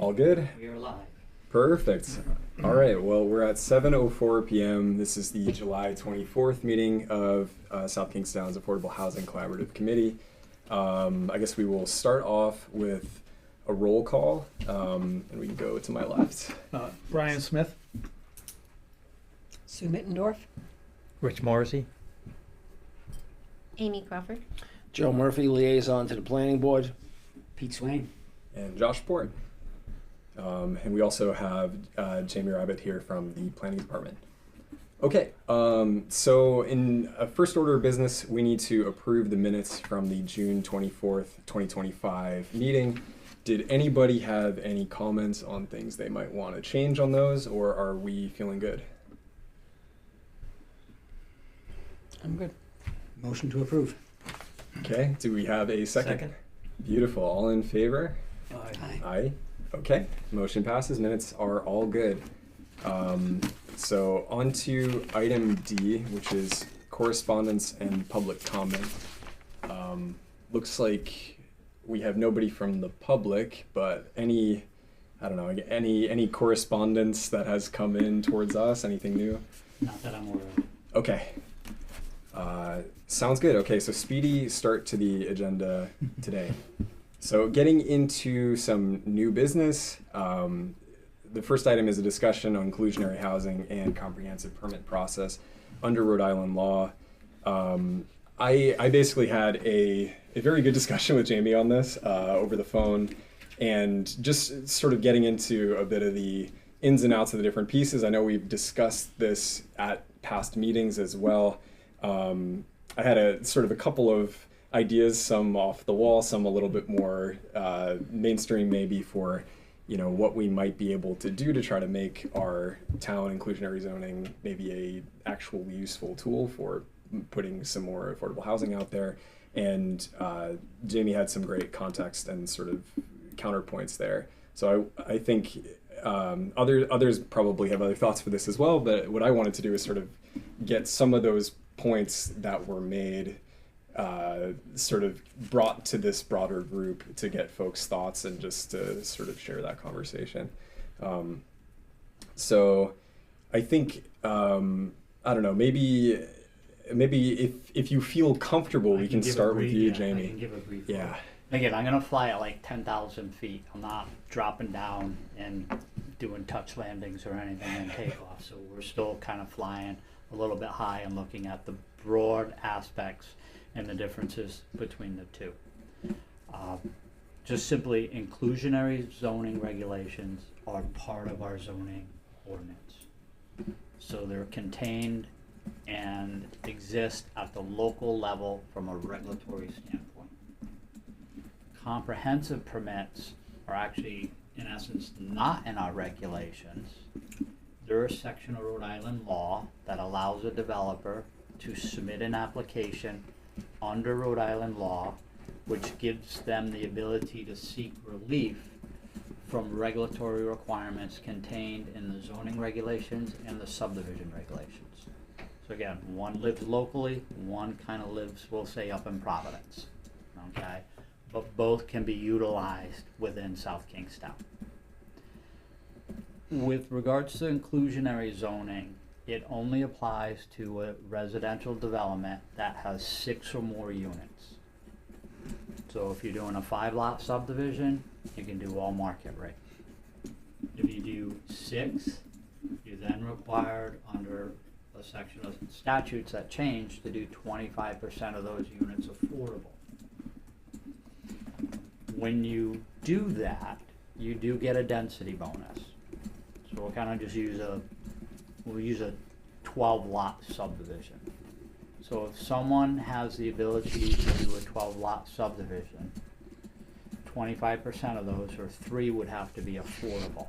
All good? We are live. Perfect. All right, well, we're at 7:04 p.m. This is the July 24th meeting of South Kingstown's Affordable Housing Collaborative Committee. I guess we will start off with a roll call, and we can go to my left. Brian Smith. Sue Mittendorf. Rich Morrissey. Amy Crawford. Joe Murphy, liaison to the planning board. Pete Swain. And Josh Port. And we also have Jamie Rabbit here from the planning department. Okay, so in a first order of business, we need to approve the minutes from the June 24th, 2025 meeting. Did anybody have any comments on things they might want to change on those, or are we feeling good? I'm good. Motion to approve. Okay, do we have a second? Second. Beautiful, all in favor? Aye. Aye. Okay, motion passes, minutes are all good. So on to item D, which is correspondence and public comment. Looks like we have nobody from the public, but any correspondence that has come in towards us, anything new? Not that I'm aware of. Okay. Sounds good. Okay, so speedy start to the agenda today. So getting into some new business, the first item is a discussion on inclusionary housing and comprehensive permit process under Rhode Island law. I basically had a very good discussion with Jamie on this over the phone, and just sort of getting into a bit of the ins and outs of the different pieces. I know we've discussed this at past meetings as well. I had a couple of ideas, some off the wall, some a little bit more mainstream maybe for, what we might be able to do to try to make our town inclusionary zoning maybe a actually useful tool for putting some more affordable housing out there. And Jamie had some great context and sort of counterpoints there. So I think others probably have other thoughts for this as well, but what I wanted to do is sort of get some of those points that were made sort of brought to this broader group to get folks' thoughts and just to sort of share that conversation. So I think, I don't know, maybe if you feel comfortable, we can start with you, Jamie. I can give a brief. Yeah. Again, I'm going to fly at like 10,000 feet. I'm not dropping down and doing touch landings or anything and takeoff. So we're still kind of flying a little bit high and looking at the broad aspects and the differences between the two. Just simply, inclusionary zoning regulations are part of our zoning ordinance. So they're contained and exist at the local level from a regulatory standpoint. Comprehensive permits are actually, in essence, not in our regulations. They're a section of Rhode Island law that allows a developer to submit an application under Rhode Island law, which gives them the ability to seek relief from regulatory requirements contained in the zoning regulations and the subdivision regulations. So again, one lives locally, one kind of lives, we'll say, up in Providence, okay? But both can be utilized within South Kingstown. With regards to inclusionary zoning, it only applies to a residential development that has 6 or more units. So if you're doing a 5-lot subdivision, you can do all market rate. If you do 6, you're then required under a section of statutes that change to do 25% of those units affordable. When you do that, you do get a density bonus. So we'll kind of just use a 12-lot subdivision. So if someone has the ability to do a 12-lot subdivision, 25% of those, or 3, would have to be affordable.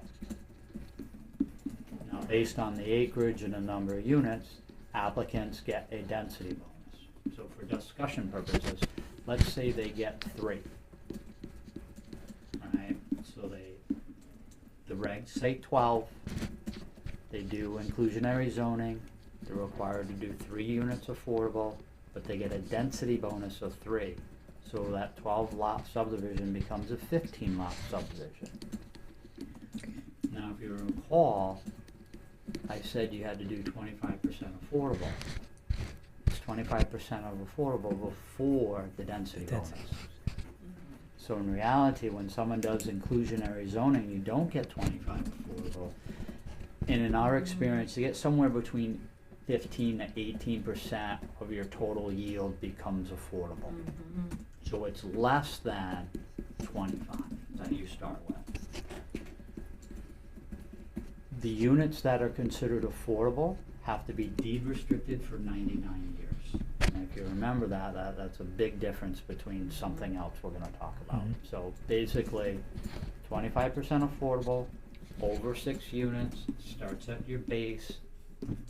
Now, based on the acreage and the number of units, applicants get a density bonus. So for discussion purposes, let's say they get 3. Alright, so the regs say 12, they do inclusionary zoning, they're required to do 3 units affordable, but they get a density bonus of 3. So that 12-lot subdivision becomes a 15-lot subdivision. you recall, I said you had to do 25% affordable. It's 25% of affordable before the density bonus. So in reality, when someone does inclusionary zoning, you don't get 25 affordable. And in our experience, you get somewhere between 15 to 18% of your total yield becomes affordable. So it's less than 25 that you start with. The units that are considered affordable have to be deed restricted for 99 years. And if you remember that's a big difference between something else we're gonna talk about. So basically, 25% affordable, over 6 units, starts at your base,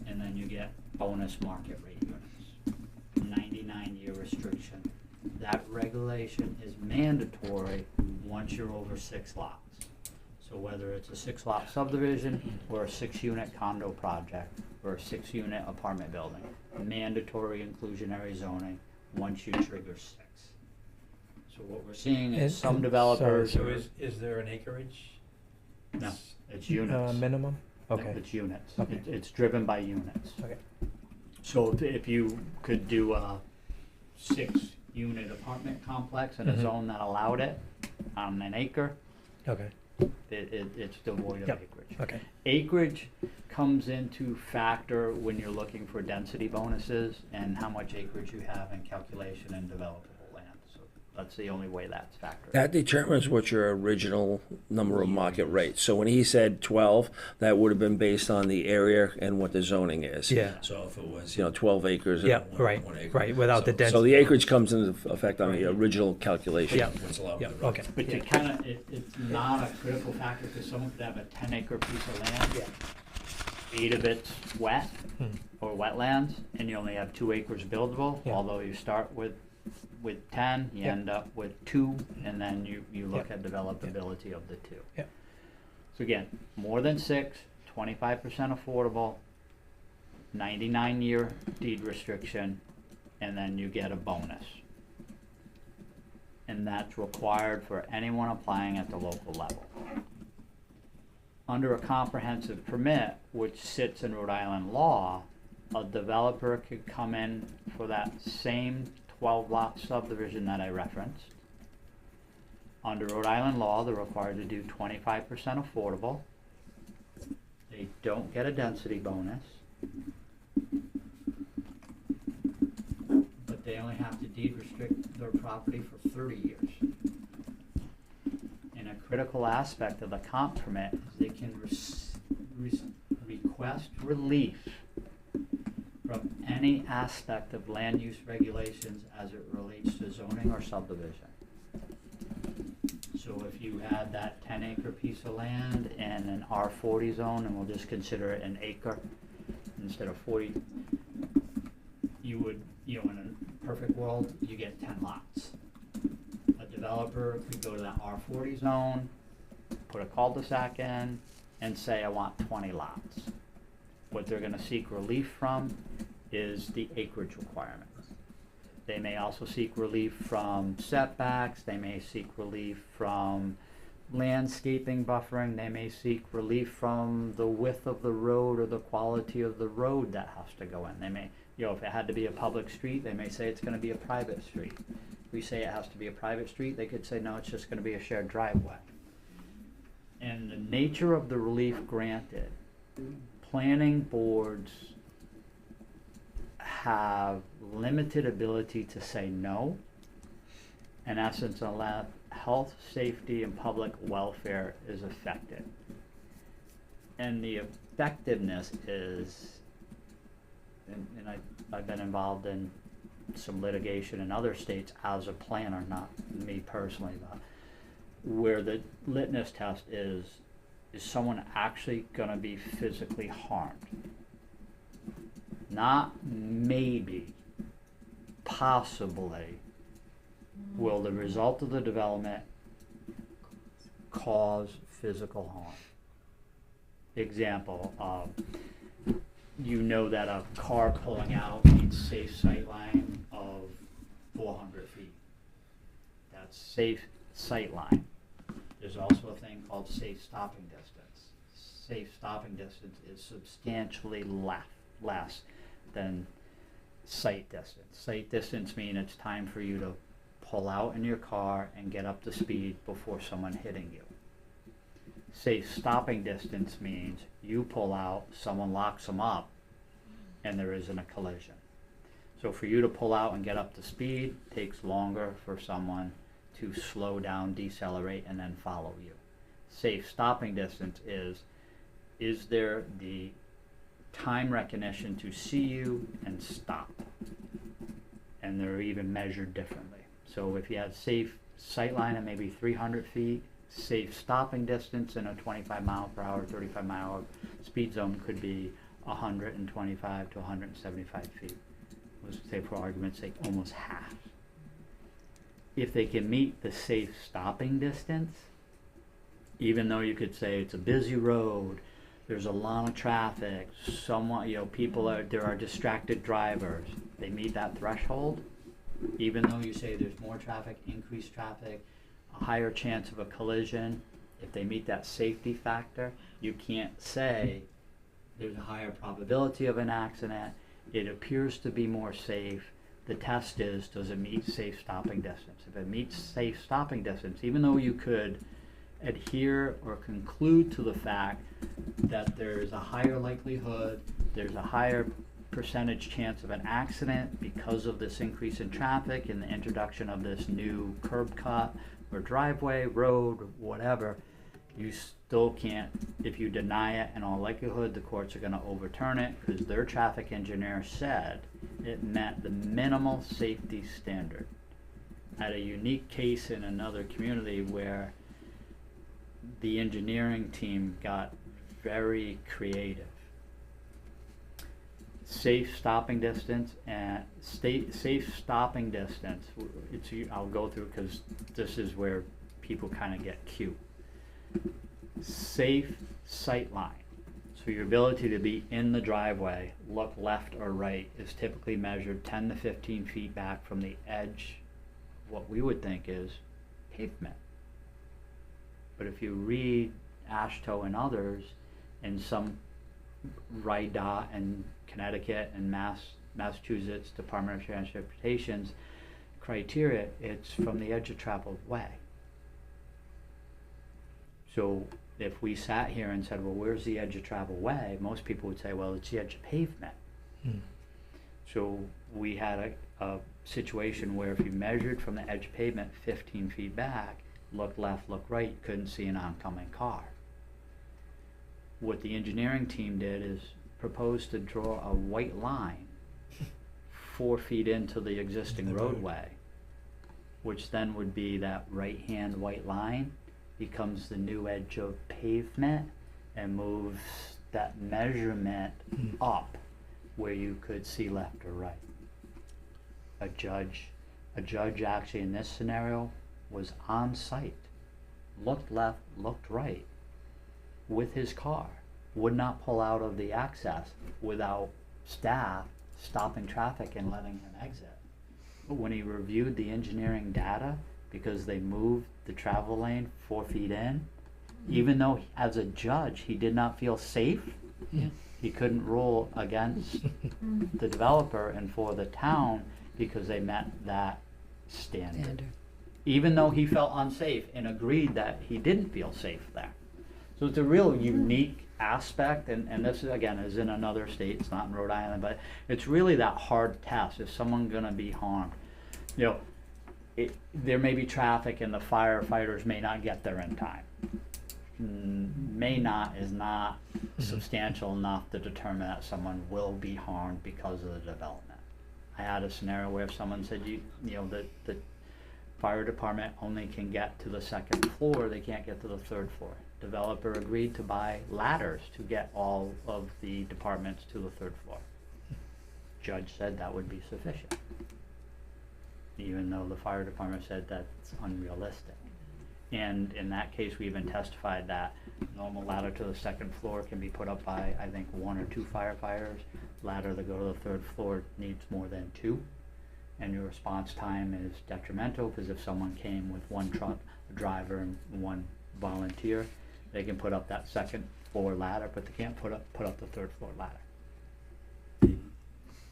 and then you get bonus market rate units. 99-year restriction. That regulation is mandatory once you're over 6 lots. So whether it's a 6-lot subdivision or a 6-unit condo project or a 6-unit apartment building, mandatory inclusionary zoning once you trigger 6. So what we're seeing is some developers. So is there an acreage? No, it's units. Minimum? No, Okay. it's units. Okay. It's driven by units. Okay. So if you could do a 6-unit apartment complex in a Mhm. zone that allowed it on an acre, Okay. it's devoid of Yep. acreage. Okay. Acreage comes into factor when you're looking for density bonuses and how much acreage you have in calculation and developable land. So that's the only way that's factored. That determines what your original number of market rates. So when he said 12, that would have been based on the area and what the zoning is. Yeah. So if it was, 12 acres. Yeah, one- right, one acre. right, without the So- density. So the acreage comes into effect on the original calculation. Yeah. What's allowed Yeah, with the road. okay. But you it's not a critical factor because someone could have a 10-acre piece of land. 8 of it's wet or wetlands, and you only have 2 acres buildable, Yeah. although you start with 10, you Yeah. end up with 2, and then you look Yeah. at developability of the 2. Yeah. So again, more than 6, 25% affordable, 99-year deed restriction, and then you get a bonus. And that's required for anyone applying at the local level. Under a comprehensive permit, which sits in Rhode Island law, a developer could come in for that same 12-lot subdivision that I referenced. Under Rhode Island law, they're required to do 25% affordable. They don't get a density bonus. But they only have to deed restrict their property for 30 years. And a critical aspect of the comp permit is they can request relief from any aspect of land use regulations as it relates to zoning or subdivision. So if you had that 10-acre piece of land in an R40 zone, and we'll just consider it an acre instead of 40, you would, in a perfect world, you get 10 lots. A developer could go to that R40 zone, put a cul-de-sac in, and say, I want 20 lots. What they're gonna seek relief from is the acreage requirement. They may also seek relief from setbacks, they may seek relief from landscaping buffering, they may seek relief from the width of the road or the quality of the road that has to go in. They may, if it had to be a public street, they may say it's gonna be a private street. If we say it has to be a private street, they could say, no, it's just gonna be a shared driveway. And the nature of the relief granted, planning boards have limited ability to say no. In essence, unless health, safety, and public welfare is affected. And the effectiveness is, and I've been involved in some litigation in other states as a planner, not me personally, but where the litmus test is someone actually gonna be physically harmed? Not maybe, possibly, will the result of the development cause physical harm? Example, that a car pulling out needs safe sight line of 400 feet. That's safe sight line. There's also a thing called safe stopping distance. safe stopping distance is substantially less than sight distance. Sight distance means it's time for you to pull out in your car and get up to speed before someone hitting you. Safe stopping distance means you pull out, someone locks them up, and there isn't a collision. So for you to pull out and get up to speed takes longer for someone to slow down, decelerate, and then follow you. Safe stopping distance is there the time recognition to see you and stop? And they're even measured differently. So if you had safe sight line at maybe 300 feet, safe stopping distance in a 25 mile per hour, 35 mile per hour speed zone could be 125 to 175 feet. Let's say for argument's sake, almost half. If they can meet the safe stopping distance, even though you could say it's a busy road, there's a lot of traffic, someone, there are distracted drivers, they meet that threshold, even though you say there's more traffic, increased traffic, a higher chance of a collision, if they meet that safety factor, you can't say there's a higher probability of an accident, it appears to be more safe. The test is, does it meet safe stopping distance? If it meets safe stopping distance, even though you could adhere or conclude to the fact that there's a higher likelihood, there's a higher percentage chance of an accident because of this increase in traffic and the introduction of this new curb cut or driveway, road, whatever, you still can't, if you deny it, in all likelihood, the courts are going to overturn it because their traffic engineer said it met the minimal safety standard. I had a unique case in another community where the engineering team got very creative. Safe stopping distance and safe stopping distance, I'll go through because this is where people kind of get cute. Safe sight line. So your ability to be in the driveway, look left or right, is typically measured 10 to 15 feet back from the edge of what we would think is pavement. But if you read Ashto and others, and some RIDOT and Connecticut and Massachusetts Department of Transportation's criteria, it's from the edge of traveled way. So if we sat here and said, well, where's the edge of travel way? Most people would say, well, it's the edge of pavement. So we had a situation where if you measured from the edge of pavement 15 feet back, look left, look right, you couldn't see an oncoming car. What the engineering team did is propose to draw a white line 4 feet into the existing roadway, which then would be that right-hand white line becomes the new edge of pavement and moves that measurement up where you could see left or right. A judge actually in this scenario was on site, looked left, looked right with his car, would not pull out of the access without staff stopping traffic and letting him exit. But when he reviewed the engineering data, because they moved the travel lane 4 feet in, even though as a judge he did not feel safe, he couldn't rule against the developer and for the town because they met that standard. Even though he felt unsafe and agreed that he didn't feel safe there. So it's a real unique aspect, and this is, again, is in another state, it's not in Rhode Island, but it's really that hard test. Is someone gonna be harmed? There may be traffic and the firefighters may not get there in time. May not is not substantial enough to determine that someone will be harmed because of the development. I had a scenario where someone said, the fire department only can get to the second floor, they can't get to the third floor. Developer agreed to buy ladders to get all of the departments to the third floor. Judge said that would be sufficient, even though the fire department said that's unrealistic. And in that case, we even testified that normal ladder to the second floor can be put up by, I think, 1 or 2 firefighters. Ladder to go to the third floor needs more than 2. And your response time is detrimental because if someone came with 1 truck, a driver, and 1 volunteer, they can put up that second floor ladder, but they can't put up the third floor ladder.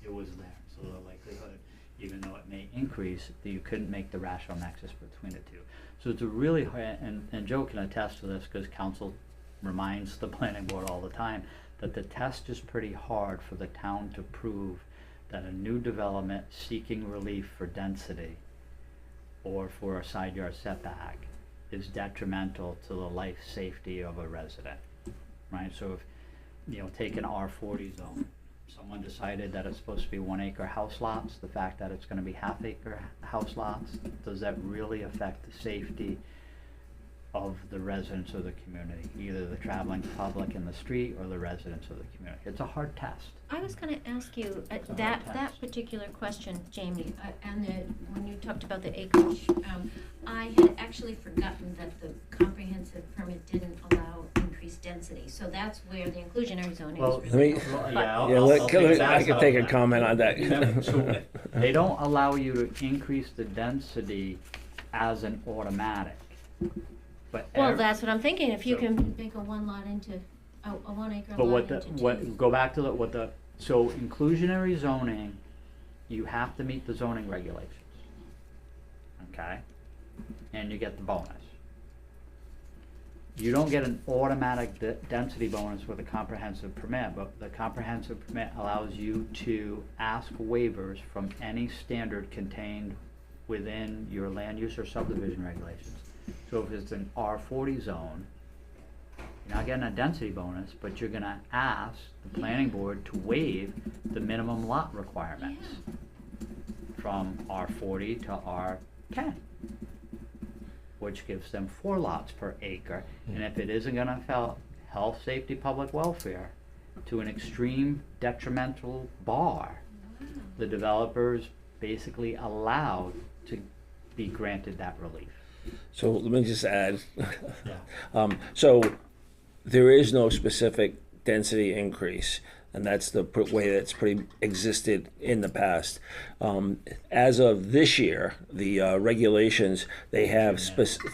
It was there, so the likelihood, even though it may increase, that you couldn't make the rational nexus between the two. So it's a really hard, and Joe can attest to this, because council reminds the planning board all the time, that the test is pretty hard for the town to prove that a new development seeking relief for density or for a side yard setback is detrimental to the life safety of a resident, right? So if, take an R40 zone, someone decided that it's supposed to be 1 acre house lots, the fact that it's gonna be half acre house lots, does that really affect the safety of the residents of the community, either the traveling public in the street or the residents of the community? It's a hard test. I was going to ask you It's a hard that test. particular question, Jamie, and when you talked about the acreage, I had actually forgotten that the comprehensive permit didn't allow increased density, so that's where the inclusionary zoning Well, is really. Let me- Well, I can take a comment on that. So they don't allow you to increase the density as an automatic, but Well, that's what I'm thinking, if you So- can make a one lot into, a 1 acre But lot into two. go back to so inclusionary zoning, you have to meet the zoning regulations. Okay? And you get the bonus. You don't get an automatic density bonus with a comprehensive permit, but the comprehensive permit allows you to ask waivers from any standard contained within your land use or subdivision regulations. So if it's an R40 zone, you're not getting a density bonus, but you're gonna ask the planning board to waive the minimum lot requirements from R40 to R10, which gives them 4 lots per acre. And if it isn't gonna affect health, safety, public welfare to an extreme detrimental bar, the developers basically allowed to be granted that relief. So let me just add, so there is no specific density increase, and that's the way that's pretty existed in the past. As of this year, the regulations, they have specific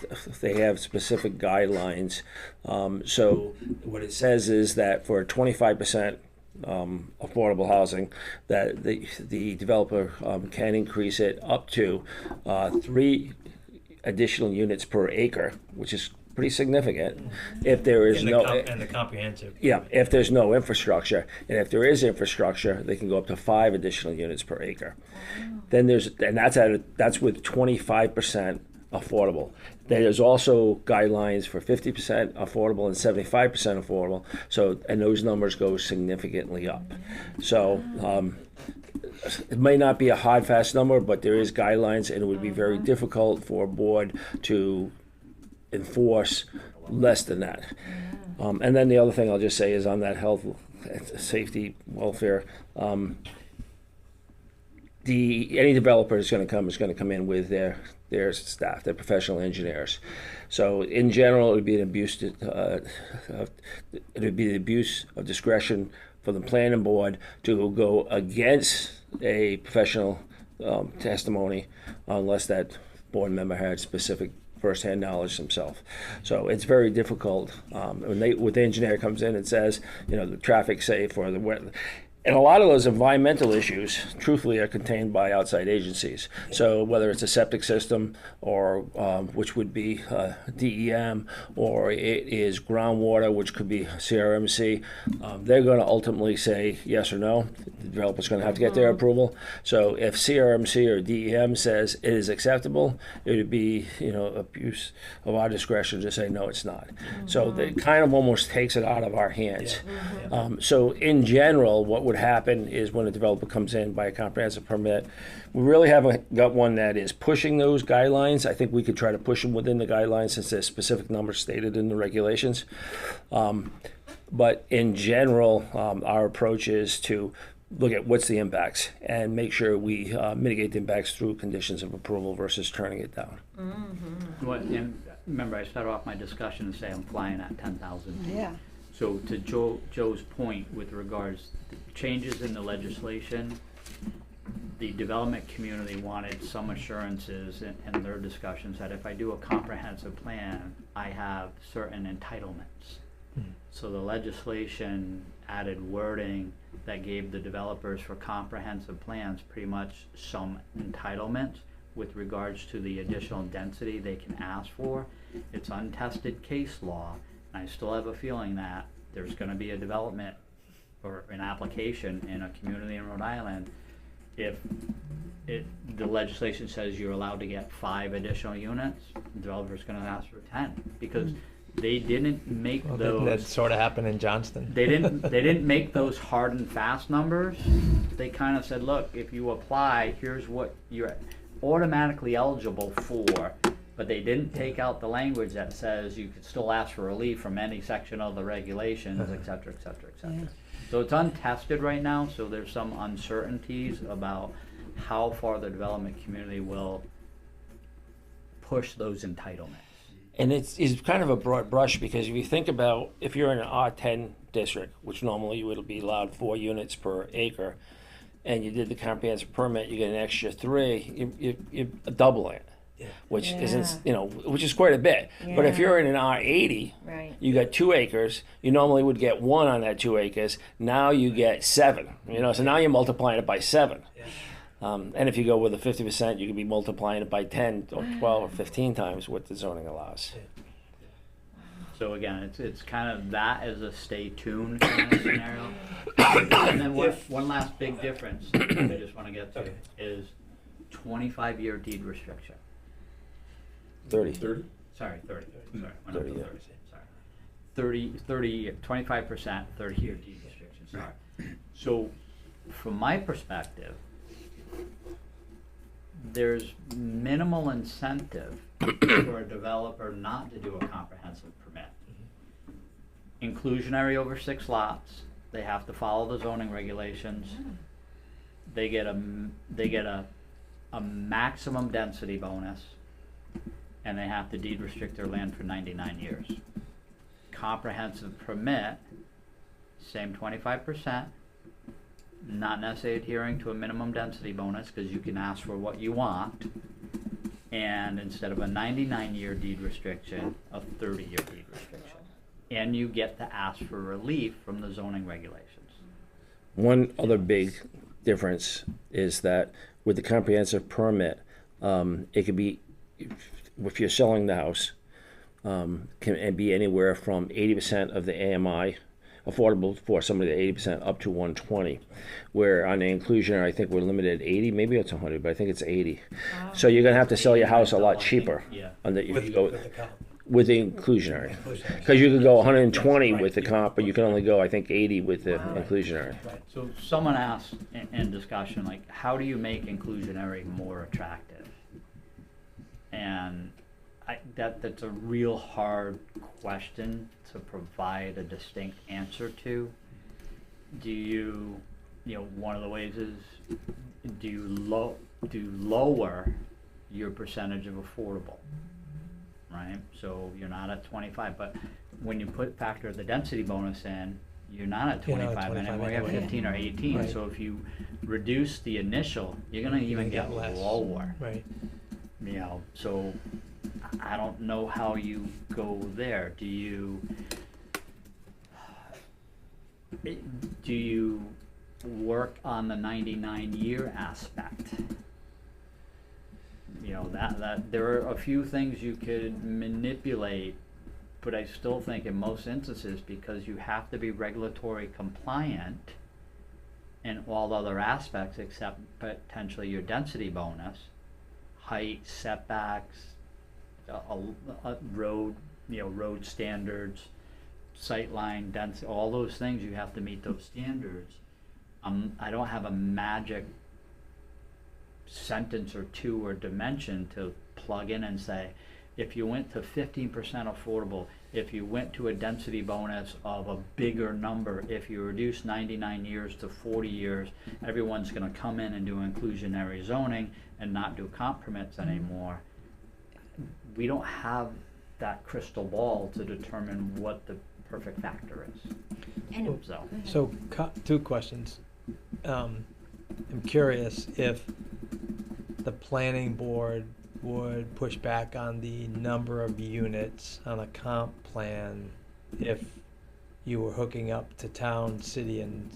guidelines. So what it says is that for 25% affordable housing, that the developer can increase it up to 3 additional units per acre, which is pretty significant. If there is And the comprehensive. yeah, if there's no infrastructure, and if there is infrastructure, they can go up to 5 additional units per acre. Then that's with 25% affordable. There's also guidelines for 50% affordable and 75% affordable. So, and those numbers go significantly up. So, it may not be a hard, fast number, but there is guidelines, and it would be very difficult for a board to enforce less than that. And then the other thing I'll just say is on that health, safety, welfare, any developer is going to come in with their staff, their professional engineers. So in general, it would be an abuse. It would be the abuse of discretion for the planning board to go against a professional testimony unless that board member had specific firsthand knowledge himself. So it's very difficult when the engineer comes in and says, the traffic's safe or the weather. And a lot of those environmental issues, truthfully, are contained by outside agencies. So whether it's a septic system or which would be DEM, or it is groundwater, which could be CRMC, they're going to ultimately say yes or no. The developer's going to have to get their approval. So if CRMC or DEM says it is acceptable, it would be abuse of our discretion to say no, it's not. So it kind of almost takes it out of our hands. So in general, what would happen is when a developer comes in by a comprehensive permit, we really haven't got one that is pushing those guidelines. I think we could try to push them within the guidelines since there's specific numbers stated in the regulations. But in general, our approach is to look at what's the impacts and make sure we mitigate the impacts through conditions of approval versus turning it down. And remember, I started off my discussion and say I'm flying at 10,000 feet. Yeah. So to Joe's point with regards to changes in the legislation, the development community wanted some assurances in their discussions that if I do a comprehensive plan, I have certain entitlements. So the legislation added wording that gave the developers for comprehensive plans pretty much some entitlements with regards to the additional density they can ask for. It's untested case law, and I still have a feeling that there's gonna be a development or an application in a community in Rhode Island if the legislation says you're allowed to get 5 additional units, the developer's gonna ask for 10, because they didn't make Well, those. that sort of happened in Johnston. They didn't make those hard and fast numbers. They kind of said, look, if you apply, here's what you're automatically eligible for, but they didn't take out the language that says you could still ask for relief from any section of the regulations, et cetera, et cetera, et cetera. So it's untested right now, so there's some uncertainties about how far the development community will push those entitlements. And it's kind of a broad brush, because if you think about, if you're in an R10 district, which normally you would be allowed 4 units per acre, and you did the comprehensive permit, you get an extra 3, you're doubling it. Which isn't, which is quite a bit. But if you're in an R80, Right. you got 2 acres, you normally would get 1 on that 2 acres, now you get 7, so now you're multiplying it by 7. And if you go with a 50%, you could be multiplying it by 10 or 12 or 15 times what the zoning allows. So again, it's kind of that as a stay tuned kind of scenario. And then one last big difference I just want to get to is 25-year deed restriction. 30. 30? Sorry, 30. Sorry, went up 30, to yeah. 30. Sorry. 25%, 30-year deed restriction, sorry. So from my perspective, there's minimal incentive for a developer not to do a comprehensive permit. Inclusionary over 6 lots, they have to follow the zoning regulations. They get a maximum density bonus, and they have to deed restrict their land for 99 years. Comprehensive permit, same 25%, not necessarily adhering to a minimum density bonus, because you can ask for what you want, and instead of a 99-year deed restriction, a 30-year deed restriction. And you get to ask for relief from the zoning regulations. One other big difference is that with the comprehensive permit, it could be, if you're selling the house, can be anywhere from 80% of the AMI affordable for somebody at 80% up to 120, where on the inclusionary, I think we're limited at 80, maybe it's 100, but I think it's 80. So you're gonna have to sell your house a lot cheaper Yeah. on the, if With you the, go with the comp. with the inclusionary. Inclusionary. Because you could go 120 Right, with the yeah. comp, but you can only go, I think, 80 with the Wow. inclusionary. Right. So someone asked in discussion, like, how do you make inclusionary more attractive? And that's a real hard question to provide a distinct answer to. Do you, one of the ways is, do you lower your percentage of affordable, right? So you're not at 25, but when you factor the density bonus in, you're not at You're not 25 at 25 anymore, you're at anyway. 15 or 18. Right. So if you reduce the initial, you're gonna even get less. lower. Right. So I don't know how you go there. Do you work on the 99-year aspect? That there are a few things you could manipulate, but I still think in most instances, because you have to be regulatory compliant in all other aspects except potentially your density bonus, height, setbacks, road standards, sightline, density, all those things, you have to meet those standards. I don't have a magic sentence or two or dimension to plug in and say, if you went to 15% affordable, if you went to a density bonus of a bigger number, if you reduce 99 years to 40 years, everyone's gonna come in and do inclusionary zoning and not do comp permits anymore. We don't have that crystal ball to determine what the perfect factor is. And So, So, 2 questions. am curious if the planning board would push back on the number of units on a comp plan if you were hooking up to town, city, and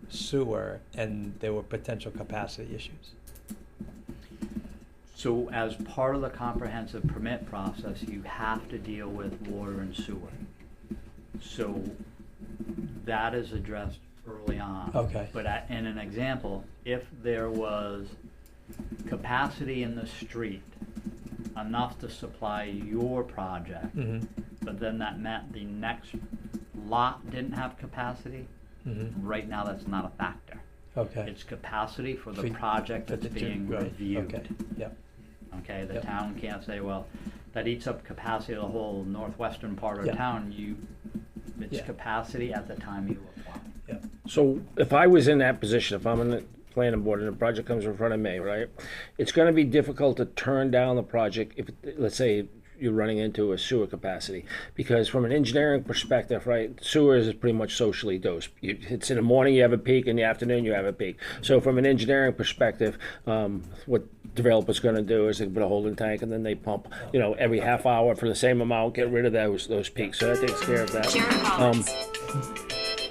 sewer, and there were potential capacity issues. So as part of the comprehensive permit process, you have to deal with water and sewer. So that is addressed early on. Okay. But in an example, if there was capacity in the street enough to supply your project, Mm-hmm. but then that meant the next lot didn't have capacity, Mm-hmm. right now that's not a factor. Okay. It's capacity for the For- project for that's the being right, reviewed. Okay, yep, Okay, the Yep. town can't say, well, that eats up capacity of the whole northwestern part of Yeah. town, it's Yeah. capacity at the time you apply. yep. So if I was in that position, if I'm in the planning board and the project comes in front of me, right? It's gonna be difficult to turn down the project if, let's say, you're running into a sewer capacity. Because from an engineering perspective, right, sewer is pretty much socially dosed. It's in the morning you have a peak, in the afternoon you have a peak. So from an engineering perspective, what developer's gonna do is they put a holding tank and then they pump, every half hour for the same amount, get rid of those peaks. So that takes care of that.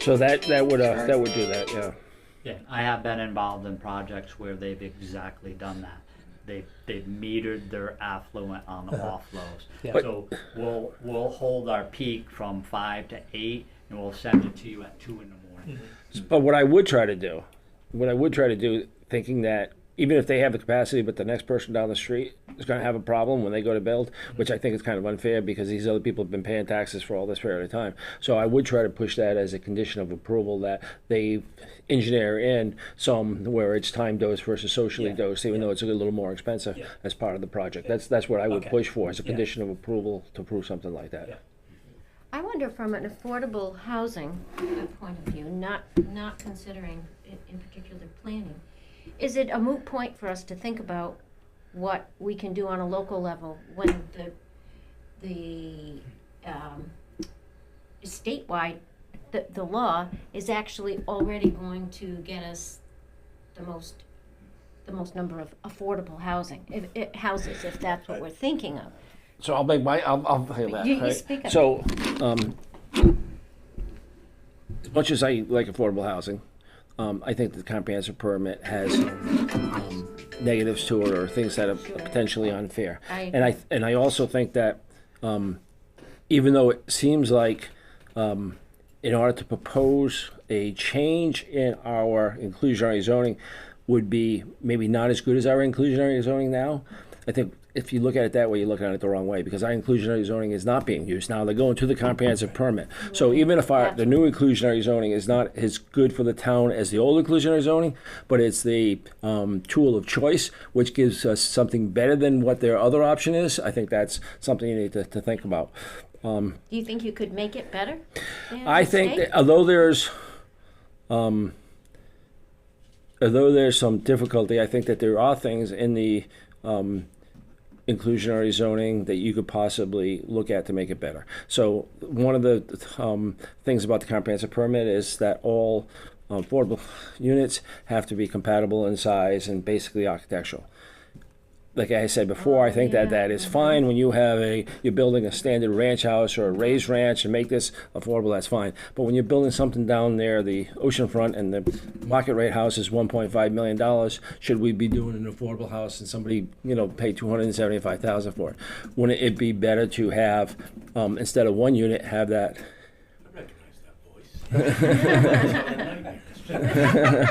So that would do that, yeah. Yeah, I have been involved in projects where they've exactly done that. They've metered their affluent on the offloads. Yeah. So we'll hold our peak from 5 to 8 and we'll send it to you at 2 in the morning. But what I would try to do, thinking that even if they have the capacity, but the next person down the street is going to have a problem when they go to build, which I think is kind of unfair because these other people have been paying taxes for all this period of time. So I would try to push that as a condition of approval that they engineer in some where it's time dosed versus socially dosed, even though it's a little more expensive as part of the project. That's what I would push for as a condition of approval to approve something like that. I wonder from an affordable housing point of view, not considering in particular planning, is it a moot point for us to think about what we can do on a local level when the statewide, the law is actually already going to get us the most number of affordable housing, houses, if that's what we're thinking of. So I'll say that. You right? speak up. So, as much as I like affordable housing, I think the comprehensive permit has negatives to it or things that are potentially unfair. And I also think that even though it seems like in order to propose a change in our inclusionary zoning would be maybe not as good as our inclusionary zoning now, I think if you look at it that way, you're looking at it the wrong way because our inclusionary zoning is not being used. Now they're going to the comprehensive permit. So even if the new inclusionary zoning is not as good for the town as the old inclusionary zoning, but it's the tool of choice, which gives us something better than what their other option is, I think that's something you need to think about. Do you think you could make it better? I think that although there's some difficulty, I think that there are things in the inclusionary zoning that you could possibly look at to make it better. So one of the things about the comprehensive permit is that all affordable units have to be compatible in size and basically architectural. Like I said before, I think that is fine when you're building a standard ranch house or a raised ranch and make this affordable, that's fine. But when you're building something down there, the oceanfront and the market rate house is $1.5 million, should we be doing an affordable house and somebody, pay $275,000 for it? Wouldn't it be better to have, instead of one unit, have that? I recognize that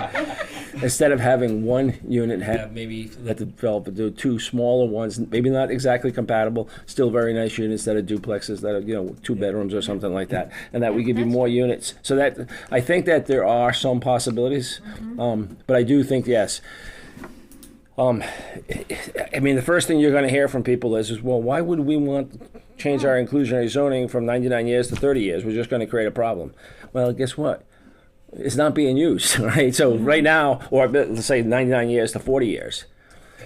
voice. Instead of having one unit, have maybe let the developer do two smaller ones, maybe not exactly compatible, still very nice units that are duplexes that are 2 bedrooms or something like that, and that we give you more units. So that I think that there are some possibilities, but I do think yes. The first thing you're going to hear from people is well, why would we want to change our inclusionary zoning from 99 years to 30 years? We're just going to create a problem. Well, guess what? It's not being used, right? So right now, or let's say 99 years to 40 years.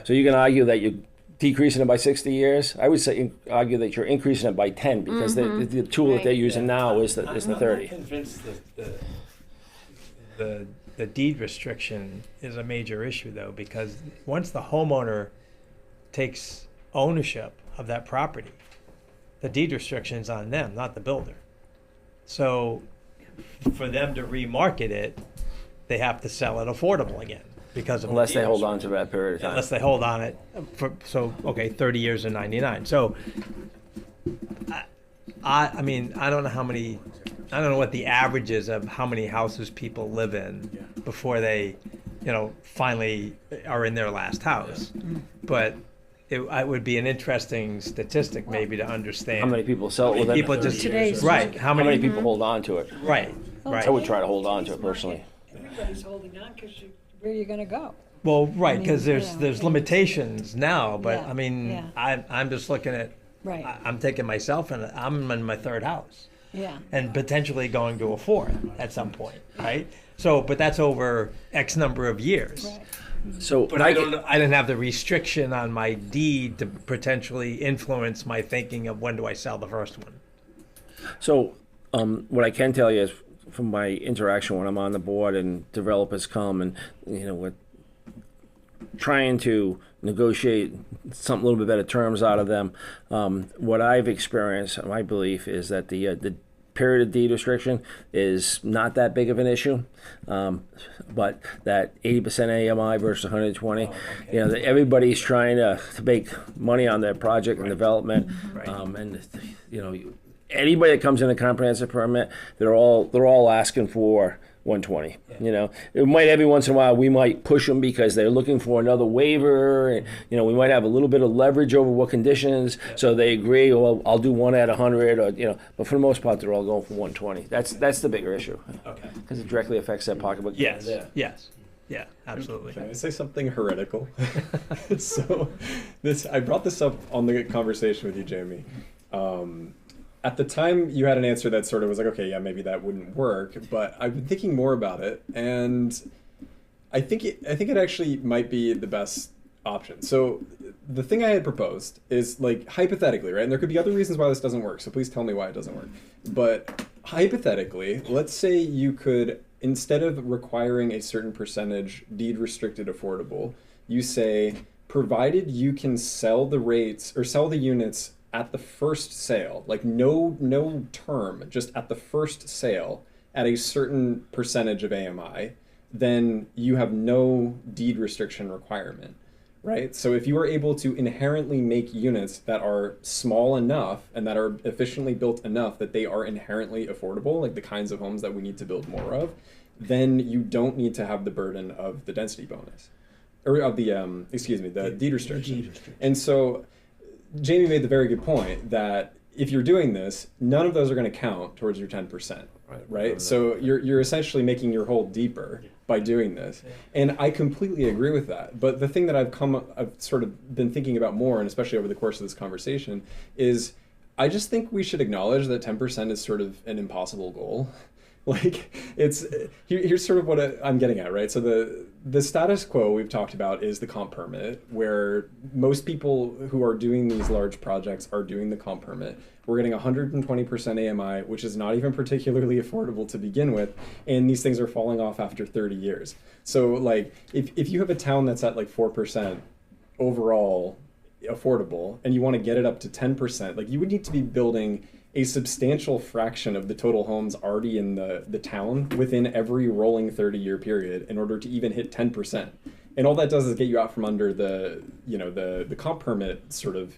So you can argue that you're decreasing it by 60 years. I would argue that you're increasing it by 10 because the tool that they're using now is the 30. I'm not convinced that the deed restriction is a major issue though, because once the homeowner takes ownership of that property, the deed restriction's on them, not the builder. So for them to remarket it, they have to sell it affordable again because of the Unless deed they hold on restriction. to that period of time. Unless they hold on it for, so, okay, 30 years or 99. So, I mean, I don't know what the average is of how many houses people live in before they, finally are in their last house. But it would be an interesting statistic maybe to understand. How many people sell it within People 30 just, years? Today's right, how How many many, people hold on to it? right, I right. would try to hold on to it personally. Everybody's holding on because where are you gonna go? Well, right, I because mean, there's limitations now, but Yeah, I mean, yeah. I'm just looking at, Right, I'm taking myself and I'm in my third house yeah. and potentially going to a fourth at some point, right? So, but that's over X number of years. Right. So, But I didn't have the restriction on my deed to potentially influence my thinking of when do I sell the first one. So, what I can tell you is from my interaction when I'm on the board and developers come and, we're trying to negotiate some little bit better terms out of them. What I've experienced, my belief is that the period of deed restriction is not that big of an issue, but that 80% AMI versus 120, that everybody's trying to make money on their project and development, Right. Anybody that comes in a comprehensive permit, they're all asking for 120. It might every once in a while we might push them because they're looking for another waiver, and we might have a little bit of leverage over what conditions, so they agree. Well, I'll do one at 100, or But for the most part, they're all going for 120. That's the bigger issue Okay. because it directly affects their pocketbook. Yes, yes, yeah, absolutely. Can I say something heretical? So, I brought this up on the conversation with you, Jamie. At the time, you had an answer that sort of was like, okay, yeah, maybe that wouldn't work. But I've been thinking more about it, and I think it actually might be the best option. So the thing I had proposed is, like, hypothetically, right? And there could be other reasons why this doesn't work. So please tell me why it doesn't work. But hypothetically, let's say you could, instead of requiring a certain percentage deed restricted affordable, you say, provided you can sell the rates or sell the units at the first sale, like no term, just at the first sale at a certain percentage of AMI, then you have no deed restriction requirement, right? So if you are able to inherently make units that are small enough and that are efficiently built enough that they are inherently affordable, like the kinds of homes that we need to build more of, then you don't need to have the burden of the density bonus, or of the the deed restriction. And so Jamie made the very good point that if you're doing this, none of those are going to count towards your 10%, right? So you're essentially making your hole deeper by doing this. And I completely agree with that. But the thing that I've sort of been thinking about more, and especially over the course of this conversation, is I just think we should acknowledge that 10% is sort of an impossible goal. Like, here's sort of what I'm getting at, right? So the status quo we've talked about is the comp permit, where most people who are doing these large projects are doing the comp permit. We're getting 120% AMI, which is not even particularly affordable to begin with, and these things are falling off after 30 years. So, like, if you have a town that's at like 4% overall affordable, and you want to get it up to 10%, like, you would need to be building a substantial fraction of the total homes already in the town within every rolling 30-year period in order to even hit 10%. And all that does is get you out from under the comp permit sort of,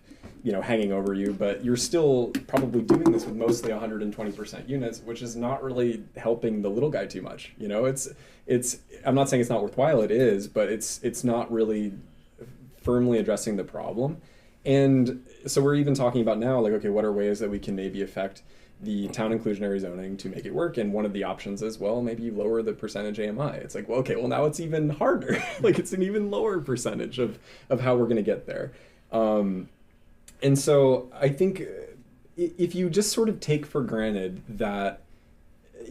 hanging over you, but you're still probably doing this with mostly 120% units, which is not really helping the little guy too much. It's I'm not saying it's not worthwhile, it is, but it's not really firmly addressing the problem. And so we're even talking about now, like, okay, what are ways that we can maybe affect the town inclusionary zoning to make it work? And one of the options is, well, maybe you lower the percentage AMI. It's like, well, okay, well, now it's even harder. Like, it's an even lower percentage of how we're going to get there. And so I think if you just sort of take for granted that,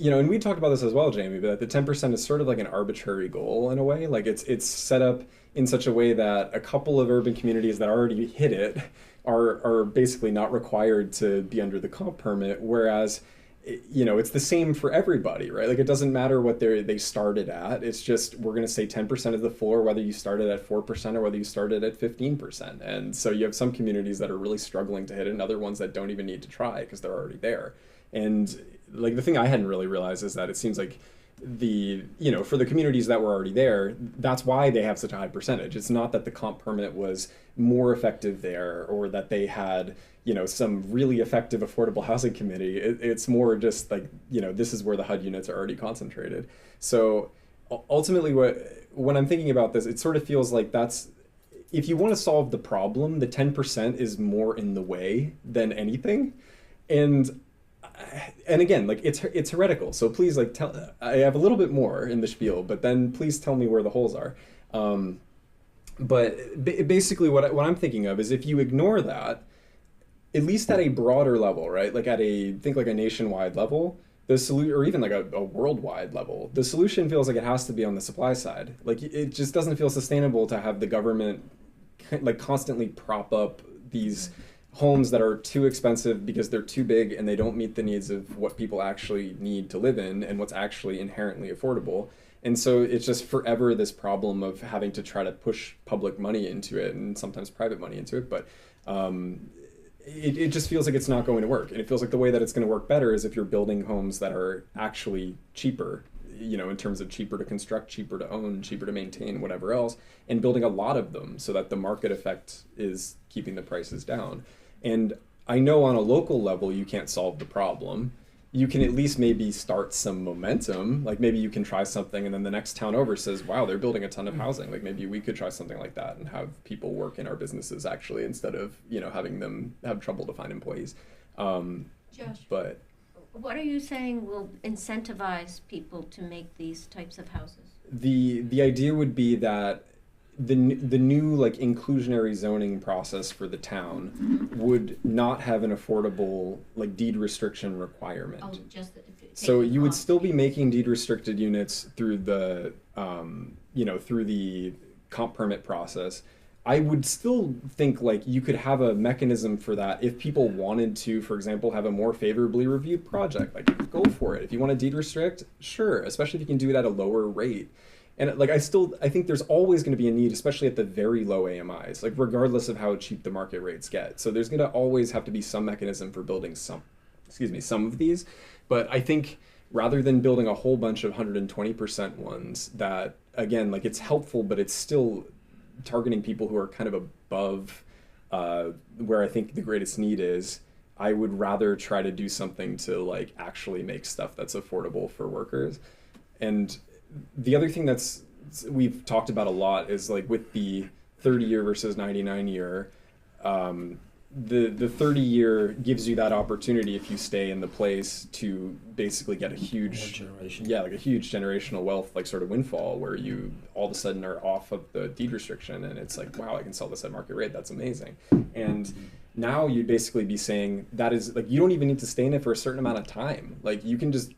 and we talked about this as well, Jamie, but the 10% is sort of like an arbitrary goal in a way. Like, it's set up in such a way that a couple of urban communities that already hit it are basically not required to be under the comp permit, whereas it's the same for everybody, right? Like it doesn't matter what they started at. It's just we're going to say 10% of the floor, whether you started at 4% or whether you started at 15%. And so you have some communities that are really struggling to hit it, and other ones that don't even need to try because they're already there. And like the thing I hadn't really realized is that it seems like for the communities that were already there, that's why they have such a high percentage. It's not that the comp permit was more effective there or that they had some really effective affordable housing committee. It's more just like this is where the HUD units are already concentrated. So ultimately when I'm thinking about this, it sort of feels like that's, if you want to solve the problem, the 10% is more in the way than anything. And again, like it's heretical. So please, like, I have a little bit more in the spiel, but then please tell me where the holes are. But basically, what I'm thinking of is if you ignore that, at least at a broader level, right? Like think like a nationwide level, the solution, or even like a worldwide level, the solution feels like it has to be on the supply side. Like it just doesn't feel sustainable to have the government like constantly prop up these homes that are too expensive because they're too big and they don't meet the needs of what people actually need to live in and what's actually inherently affordable. And so it's just forever this problem of having to try to push public money into it and sometimes private money into it. But it just feels like it's not going to work. And it feels like the way that it's going to work better is if you're building homes that are actually cheaper, in terms of cheaper to construct, cheaper to own, cheaper to maintain, whatever else, and building a lot of them so that the market effect is keeping the prices down. And I know on a local level, you can't solve the problem. You can at least maybe start some momentum. Like maybe you can try something and then the next town over says, wow, they're building a ton of housing. Like maybe we could try something like that and have people work in our businesses actually, instead of, having them have trouble to find employees. Josh, But what are you saying will incentivize people to make these types of houses? the idea would be that the new like inclusionary zoning process for the town would not have an affordable like deed restriction requirement. Oh, just So you would cost. still be making deed restricted units through the through the comp permit process. I would still think like you could have a mechanism for that if people wanted to, for example, have a more favorably reviewed project. Like go for it. If you want to deed restrict, sure, especially if you can do it at a lower rate. And like I think there's always going to be a need, especially at the very low AMIs, like regardless of how cheap the market rates get. So there's going to always have to be some mechanism for building some of these. But I think rather than building a whole bunch of 120% ones that, again, like it's helpful, but it's still targeting people who are kind of above where I think the greatest need is, I would rather try to do something to like actually make stuff that's affordable for workers. And the other thing we've talked about a lot is like with the 30-year versus 99-year, the 30-year gives you that opportunity if you stay in the place to basically get a huge generational wealth, like sort of windfall where you all of a sudden are off of the deed restriction and it's like, wow, I can sell this at market rate. That's amazing. And now you'd basically be saying that is like, you don't even need to stay in it for a certain amount of time. Like you can just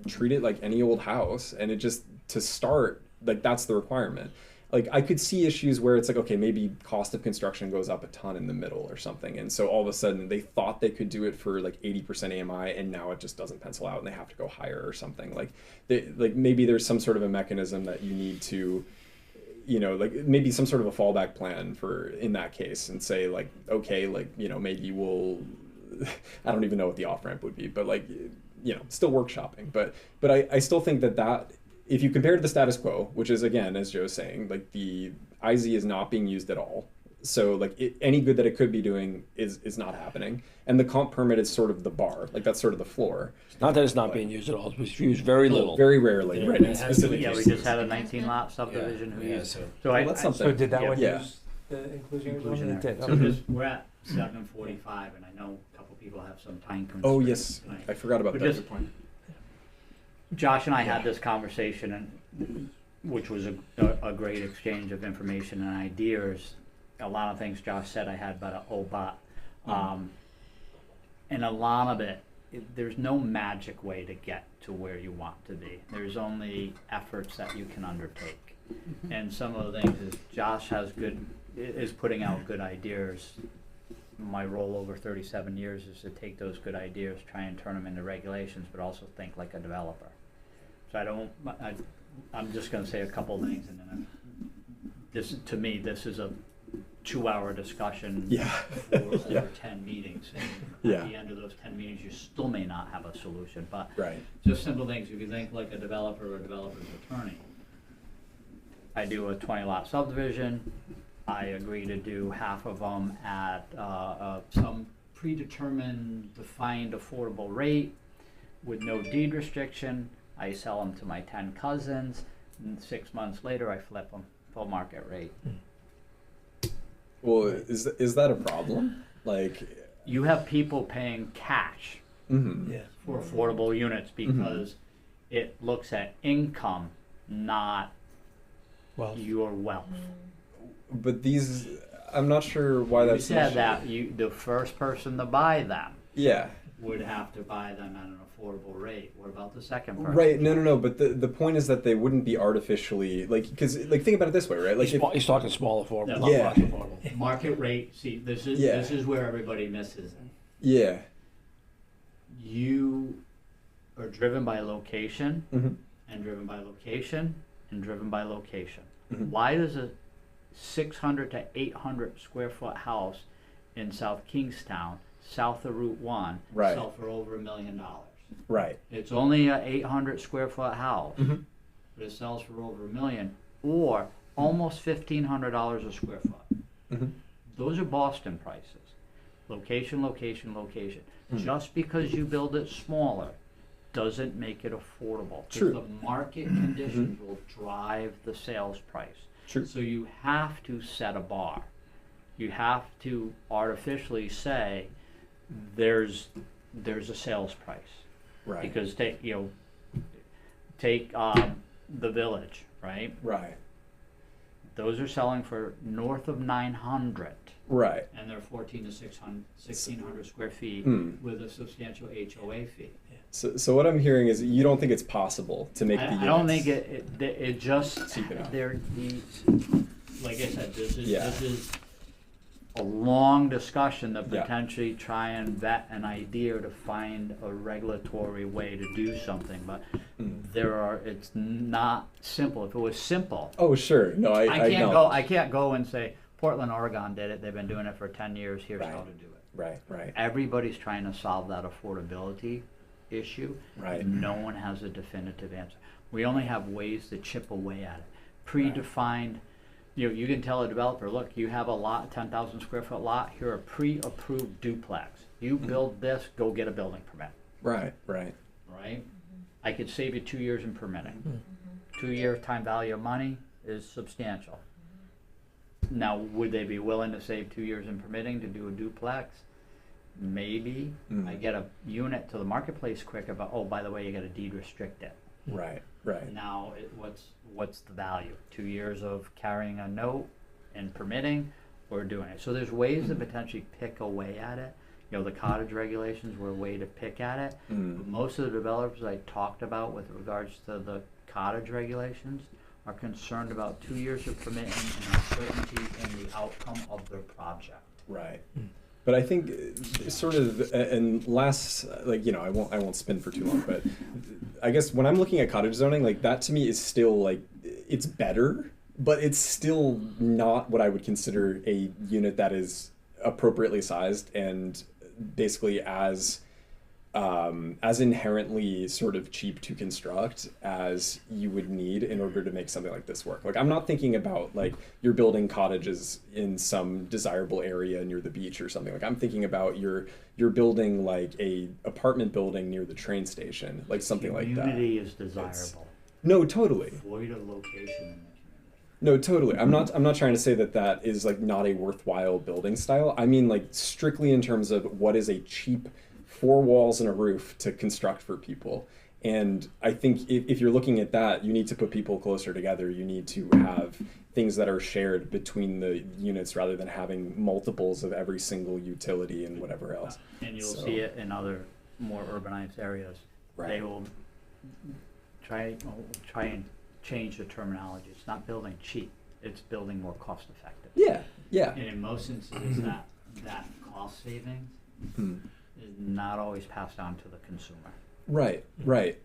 treat it like any old house, and it just, to start, like that's the requirement. Like I could see issues where it's like, okay, maybe cost of construction goes up a ton in the middle or something. And so all of a sudden they thought they could do it for like 80% AMI and now it just doesn't pencil out and they have to go higher or something. Like maybe there's some sort of a mechanism that you need to, like maybe some sort of a fallback plan for in that case, and say like, okay, like, maybe we'll, I don't even know what the off-ramp would be, but like, still workshopping. But I still think that if you compare to the status quo, which is, again, as Joe's saying, like the IZ is not being used at all. So like any good that it could be doing is not happening. And the comp permit is sort of the bar, like that's sort of the floor. Not that it's not being used at all, it's used very little. Very rarely, Yeah, right? it In has to specific be. Yeah, we cases. just had a 19 lot subdivision who Yeah, used. so So Well, that's something. So did that one Yeah. use the inclusionary zone? Inclusionary. It did, So okay. we're at 7:45, and I know a couple people have some time constraints. Oh, yes. tonight. I forgot about But that. just- Good point. Josh and I had this conversation, and which was a great exchange of information and ideas. A lot of things Josh said I had about and a lot of it, there's no magic way to get to where you want to be. There's only efforts that you can undertake. And some of the things is Josh is putting out good ideas. my role over 37 years is to take those good ideas, try and turn them into regulations, but also think like a developer. So I'm just gonna say a couple things, and then to me, this is a 2-hour discussion Yeah. for over Yeah. 10 meetings. And Yeah. at the end of those 10 meetings, you still may not have a solution, but Right. just simple things. If you think like a developer or a developer's attorney, I do a 20-lot subdivision. I agree to do half of them at some predetermined, defined, affordable rate with no deed restriction. I sell them to my 10 cousins, and 6 months later, I flip them full market rate. Well, is that a problem? Like, You have people paying cash mhm. Yeah. for affordable units because it looks at income, not Well, your wealth. But these, I'm not sure why You that's an said issue. that the first person to buy them Yeah. would have to buy them at an affordable rate. What about the second person? Right. No. But the point is that they wouldn't be artificially because think about it this way, right? Like, if, He's talking small affordable, Yeah. not Yeah. large affordable. Market rate, see, this is Yeah. this is where everybody misses it. yeah. You are driven by location hmm and driven by location and driven by location. Mhm. Why does a 600 to 800 square foot house in South Kingstown, south of Route 1, Right. sell for over $1 million? Right. It's only a 800 square foot house, Mhm. but it sells for over $1 million, or almost $1,500 a square foot. Mhm. Those are Boston prices. Location, location, location. Mhm. Just because you build it smaller doesn't make it affordable. 'Cause True. the market conditions will drive the sales price. True. So you have to set a bar. You have to artificially say there's a sales price. Right. Because take the Village, right? Right. Those are selling for north of 900, Right. and they're 14 to 1,600 square feet Mm. with a substantial HOA fee. So what I'm hearing is you don't think it's possible to make the units. I don't think it just Cheap enough. like I said, this Yeah. is a long discussion to Yeah. potentially try and vet an idea to find a regulatory way to do something, but Mm. it's not simple. If it was simple, Oh, sure. No, I acknowledge. I can't go and say Portland, Oregon did it. They've been doing it for 10 years. Here's Right. how to do it. Right. Right. Everybody's trying to solve that affordability issue. Right. No one has a definitive answer. We only have ways to chip away at it. Predefined, you can tell a developer, look, you have a lot, 10,000 square foot lot, here a pre-approved duplex. You build this, go get a building permit, Right. Right. right? I could save you 2 years in permitting. 2-year time value of money is substantial. Now, would they be willing to save 2 years in permitting to do a duplex? Maybe. Mm. I get a unit to the marketplace quicker, but oh, by the way, you got to deed restrict it. Right. Right. Now, what's the value? 2 years of carrying a note and permitting, or doing it? So there's ways to potentially pick away at it. The cottage regulations were a way to pick at it. Mm. Most of the developers I talked about with regards to the cottage regulations are concerned about 2 years of permitting and uncertainty in the outcome of their project. Right. But I think sort of, and last, I won't spin for too long, but I guess when I'm looking at cottage zoning, like that to me is still like, it's better, but it's still not what I would consider a unit that is appropriately sized and basically as inherently sort of cheap to construct as you would need in order to make something like this work. Like, I'm not thinking about like you're building cottages in some desirable area near the beach or something. Like, I'm thinking about you're building like a apartment building near the train station, like something like that. Community is desirable. No, totally. Avoid a location in the community. No, totally. I'm not trying to say that is like not a worthwhile building style. I mean like strictly in terms of what is a cheap 4 walls and a roof to construct for people. And I think if you're looking at that, you need to put people closer together. You need to have things that are shared between the units rather than having multiples of every single utility and whatever else. And you'll So- see it in other more urbanized areas. Right. They will try and change the terminology. It's not building cheap. It's building more cost effective. Yeah, yeah. And in most instances, that cost savings Hmm. is not always passed on to the consumer. Right, right.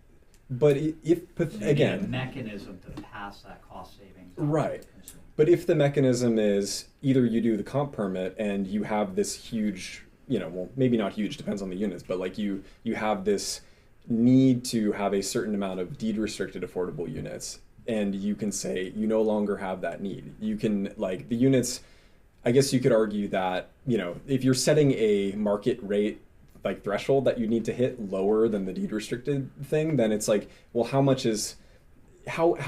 But if, So you need a again, mechanism to pass that cost savings on to Right. the consumer. but if the mechanism is either you do the comp permit and you have this huge, well, maybe not huge, depends on the units, but like you have this need to have a certain amount of deed restricted affordable units, and you can say you no longer have that need. You can, like, the units, I guess you could argue that, if you're setting a market rate like threshold that you need to hit lower than the deed restricted thing, then it's like, well, how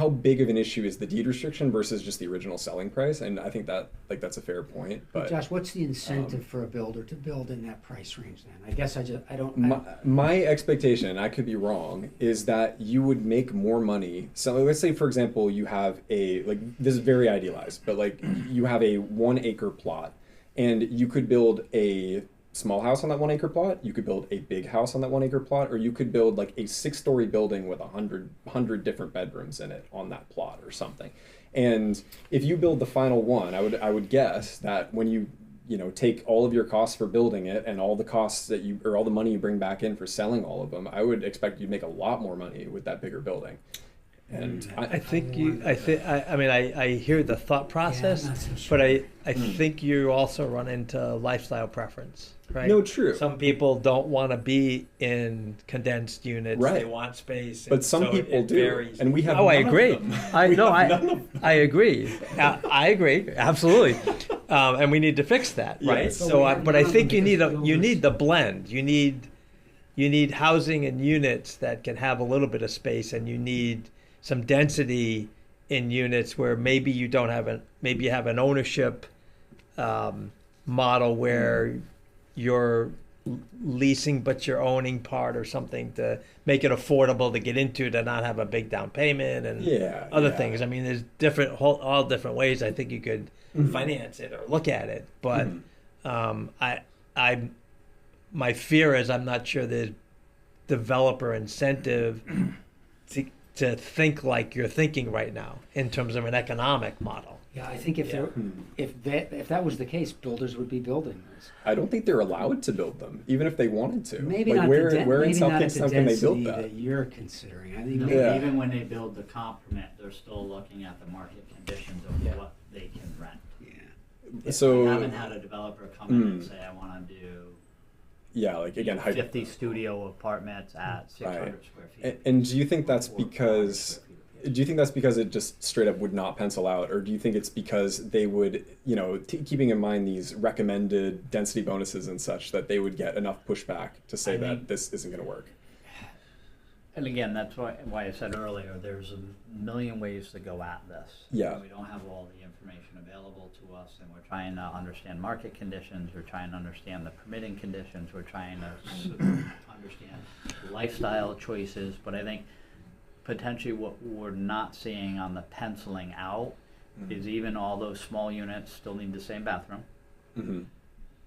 big of an issue is the deed restriction versus just the original selling price? And I think that, like, that's a fair point. But Josh, what's the incentive for a builder to build in that price range then? I guess I don't. my expectation, and I could be wrong, is that you would make more money. So let's say, for example, you have this is very idealized, but like you have a 1 acre plot, and you could build a small house on that 1 acre plot, you could build a big house on that 1 acre plot, or you could build like a 6-story building with 100 different bedrooms in it on that plot or something. And if you build the final one, I would guess that when you take all of your costs for building it and all the costs or all the money you bring back in for selling all of them, I would expect you to make a lot more money with that bigger building. And I hear the thought process, I'm not so sure. but I think you also run into lifestyle preference, right? No, true. Some people don't want to be in condensed units. They Right. want space. But and some so people it do, varies. and we have Oh, I none of agree. them. I We no, have I none of them. I agree. I agree absolutely, and we need to fix that, right? Yes. So, but I think you need Because you need builders- the blend. You need housing and units that can have a little bit of space, and you need some density in units where maybe you don't have maybe you have an ownership model where you're leasing but you're owning part or something to make it affordable to get into, to not have a big down payment and other yeah. things. I mean, there's all different ways I think you could finance it or look at it, but my fear is I'm not sure there's developer incentive to think like you're thinking right now in terms of an economic model. Yeah, I think if that was the case, builders would be building this. I don't think they're allowed to build them, even if they wanted to. Maybe like not where the den- where in maybe South not at the Kingstown can they build density that? you're considering. I think No, maybe, Yeah. Even when they build the comp permit, they're still looking at the market conditions of Yeah. what they can rent. yeah. So I haven't had a developer come in and say, I want to do yeah, like again, 50 studio apartments at 600 Right. square feet. And do you think that's Or 400 because square feet of do you think that's because it just straight up would not pencil out, or do you think it's because they would, keeping in mind these recommended density bonuses and such, that they would get enough pushback to say I that think- this isn't going to work? And again, that's why I said earlier, there's a million ways to go at this. Yeah. We don't have all the information available to us, and we're trying to understand market conditions, we're trying to understand the permitting conditions, we're trying to understand lifestyle choices, but I think potentially what we're not seeing on the penciling out is even all those small units still need the same bathroom, Mm-hmm.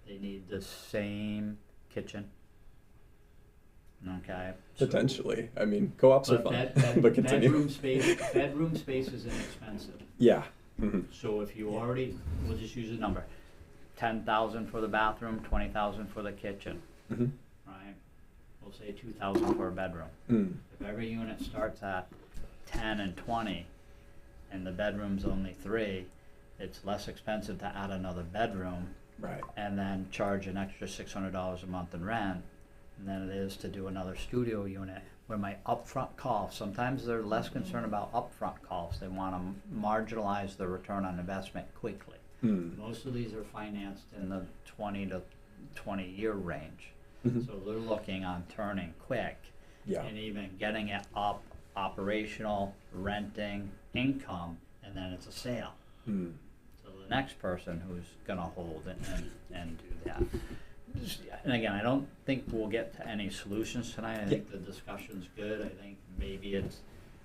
they need the same kitchen. Okay. So- Potentially, I mean, co-ops are But fun, but continue. bedroom space is inexpensive. Yeah. Mm-hmm. So if you already, we'll just use a number, 10,000 for the bathroom, 20,000 for the kitchen, Mm-hmm. right? We'll say 2,000 for a bedroom. Mm. If every unit starts at 10 and 20, and the bedroom's only 3, it's less expensive to add another bedroom Right. and then charge an extra $600 a month in rent than it is to do another studio unit where my upfront costs, sometimes they're less concerned about upfront costs, they want to marginalize the return on investment quickly. Mm. Most of these are financed in the 20 to 20 year range. Mhm. So they're looking on turning quick Yeah. and even getting it up, operational, renting, income, and then it's a sale. Mm. So the next person who's gonna hold it and do that. And again, I don't think we'll get to any solutions tonight. I think the discussion's good. I think maybe it's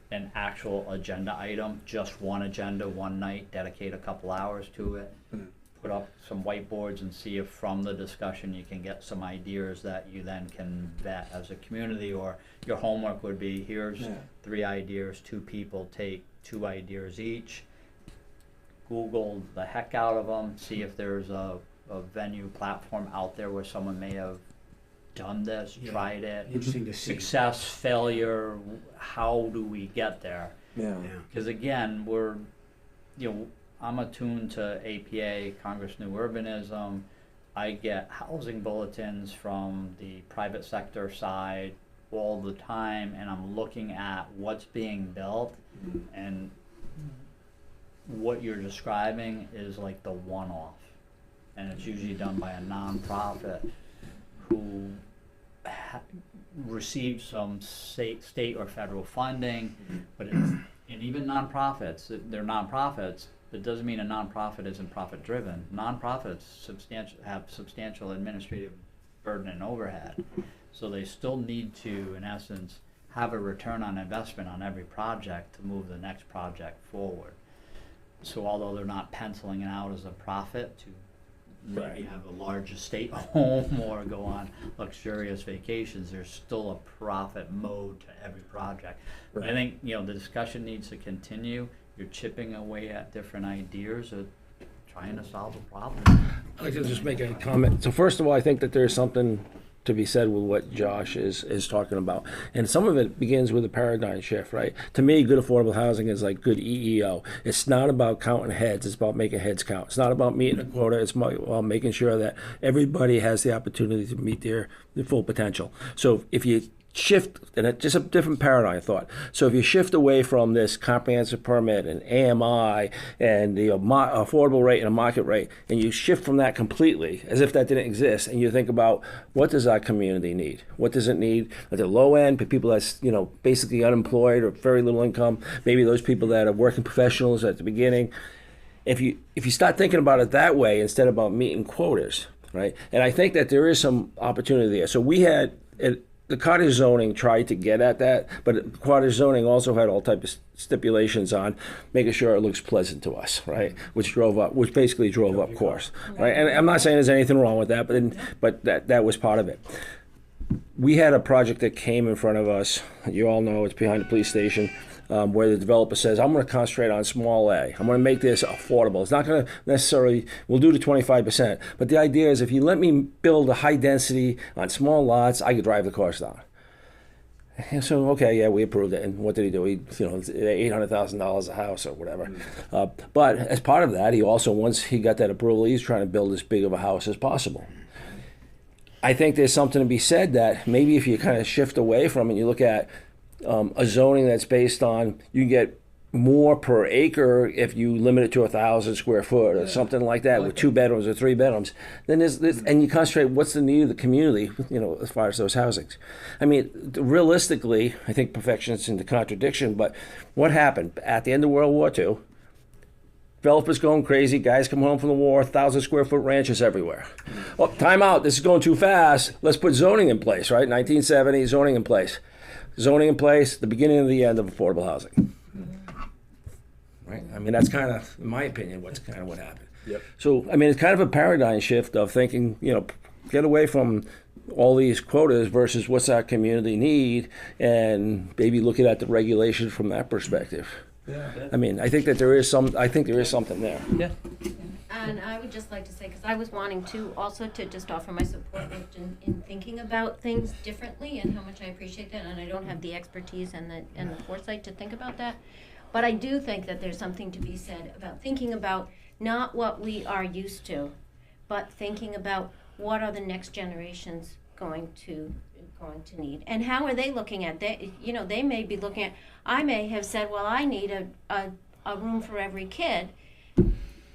an actual agenda item, just one agenda, one night, dedicate a couple hours to it. Mhm. Put up some whiteboards and see if from the discussion you can get some ideas that you then can vet as a community, or your homework would be, here's Yeah. 3 ideas, 2 people take 2 ideas each. Google the heck out of them, see if there's a of venue platform out there where someone may have done this, Yeah. tried it, Interesting to see. success, failure, how do we get there? Yeah. Yeah. Because again, I'm attuned to APA, Congress New Urbanism. I get housing bulletins from the private sector side all the time, and I'm looking at what's being built, and what you're describing is like the one-off, and it's usually done by a nonprofit who received some state or federal funding, but it's, and even nonprofits, they're nonprofits, but it doesn't mean a nonprofit isn't profit-driven. Nonprofits have substantial administrative burden and overhead, so they still need to, in essence, have a return on investment on every project to move the next project forward. So although they're not penciling it out as a profit to maybe Right. have a large estate home or go on luxurious vacations, there's still a profit mode to every project. But I Right. think, the discussion needs to continue. You're chipping away at different ideas of trying to solve a problem. I'd like to just make a comment. So first of all, I think that there's something to be said with what Josh is talking about. And some of it begins with a paradigm shift, right? To me, good affordable housing is like good EEO. It's not about counting heads, it's about making heads count. It's not about meeting a quota, it's about making sure that everybody has the opportunity to meet their full potential. So if you shift, and it's just a different paradigm thought. So if you shift away from this comprehensive permit and AMI and the affordable rate and a market rate, and you shift from that completely, as if that didn't exist, and you think about what does our community need? What does it need at the low end, for people that's basically unemployed or very little income, maybe those people that are working professionals at the beginning. If you start thinking about it that way instead of about meeting quotas, right? And I think that there is some opportunity there. So we had the cottage zoning tried to get at that, but cottage zoning also had all types of stipulations on making sure it looks pleasant to us, right? Which basically drove up cost, right? And I'm not saying there's anything wrong with that, but that was part of it. We had a project that came in front of us. You all know it's behind the police station. Where the developer says, I'm going to concentrate on small A. I'm going to make this affordable. It's not going to necessarily, we'll do the 25%. But the idea is if you let me build a high density on small lots, I could drive the cost down. And so, okay, yeah, we approved it. And what did he do? He, $800,000 a house or whatever. But as part of that, he also, once he got that approval, he's trying to build as big of a house as possible. I think there's something to be said that maybe if you kind of shift away from it, you look at a zoning that's based on you get more per acre if you limit it to 1,000 square foot or something like that with 2 bedrooms or 3 bedrooms. Then there's and you concentrate what's the need of the community, as far as those housings. I mean, realistically, I think perfection's into contradiction. But what happened at the end of World War II? Developers going crazy, guys come home from the war, 1,000 square foot ranches everywhere. Oh, time out, this is going too fast. Let's put zoning in place, right? 1970, zoning in place. Zoning in place, the beginning and the end of affordable housing. Right? I mean, that's kind of, in my opinion, what happened. Yep. So, I mean, it's kind of a paradigm shift of thinking, get away from all these quotas versus what's our community need, and maybe looking at the regulation from that perspective. Yeah. I mean, I think there is something there. Yeah. And I would just like to say, because I was wanting to also to just offer my support in thinking about things differently, and how much I appreciate that, and I don't have the expertise and the foresight to think about that. But I do think that there's something to be said about thinking about not what we are used to, but thinking about what are the next generations going to need, and how are they looking at they may be looking at, I may have said, well, I need a room for every kid.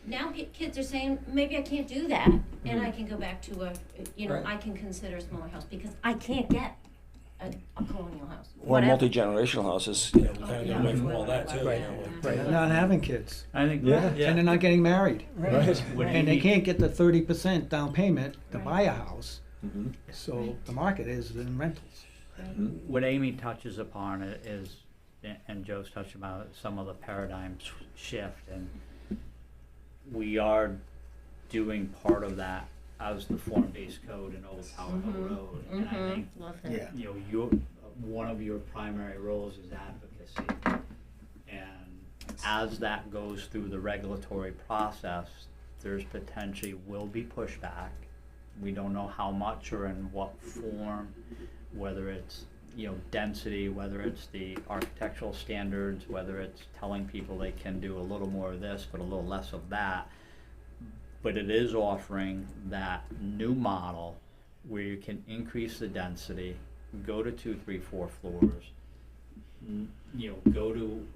Now kids are saying, maybe I can't do that, and I can go back to Right. I can consider a smaller house because I can't get a colonial house. Or Whatever. multi-generational houses, kind of get away from all that too. Right. Right, not having kids, I think Yeah. and they're not getting married, Right. and they can't get the 30% down payment to buy a house. Mhm. So the market is in rentals. what Amy touches upon is, and Joe's touched about some of the paradigm shift, and we are doing part of that as the form-based code in Old Tower Hill Road. And I think, Love that. your one of your primary roles is advocacy. And as that goes through the regulatory process, there's potentially will be pushback. We don't know how much or in what form, whether it's, density, whether it's the architectural standards, whether it's telling people they can do a little more of this, but a little less of that. But it is offering that new model where you can increase the density, go to 2, 3, 4 floors, go to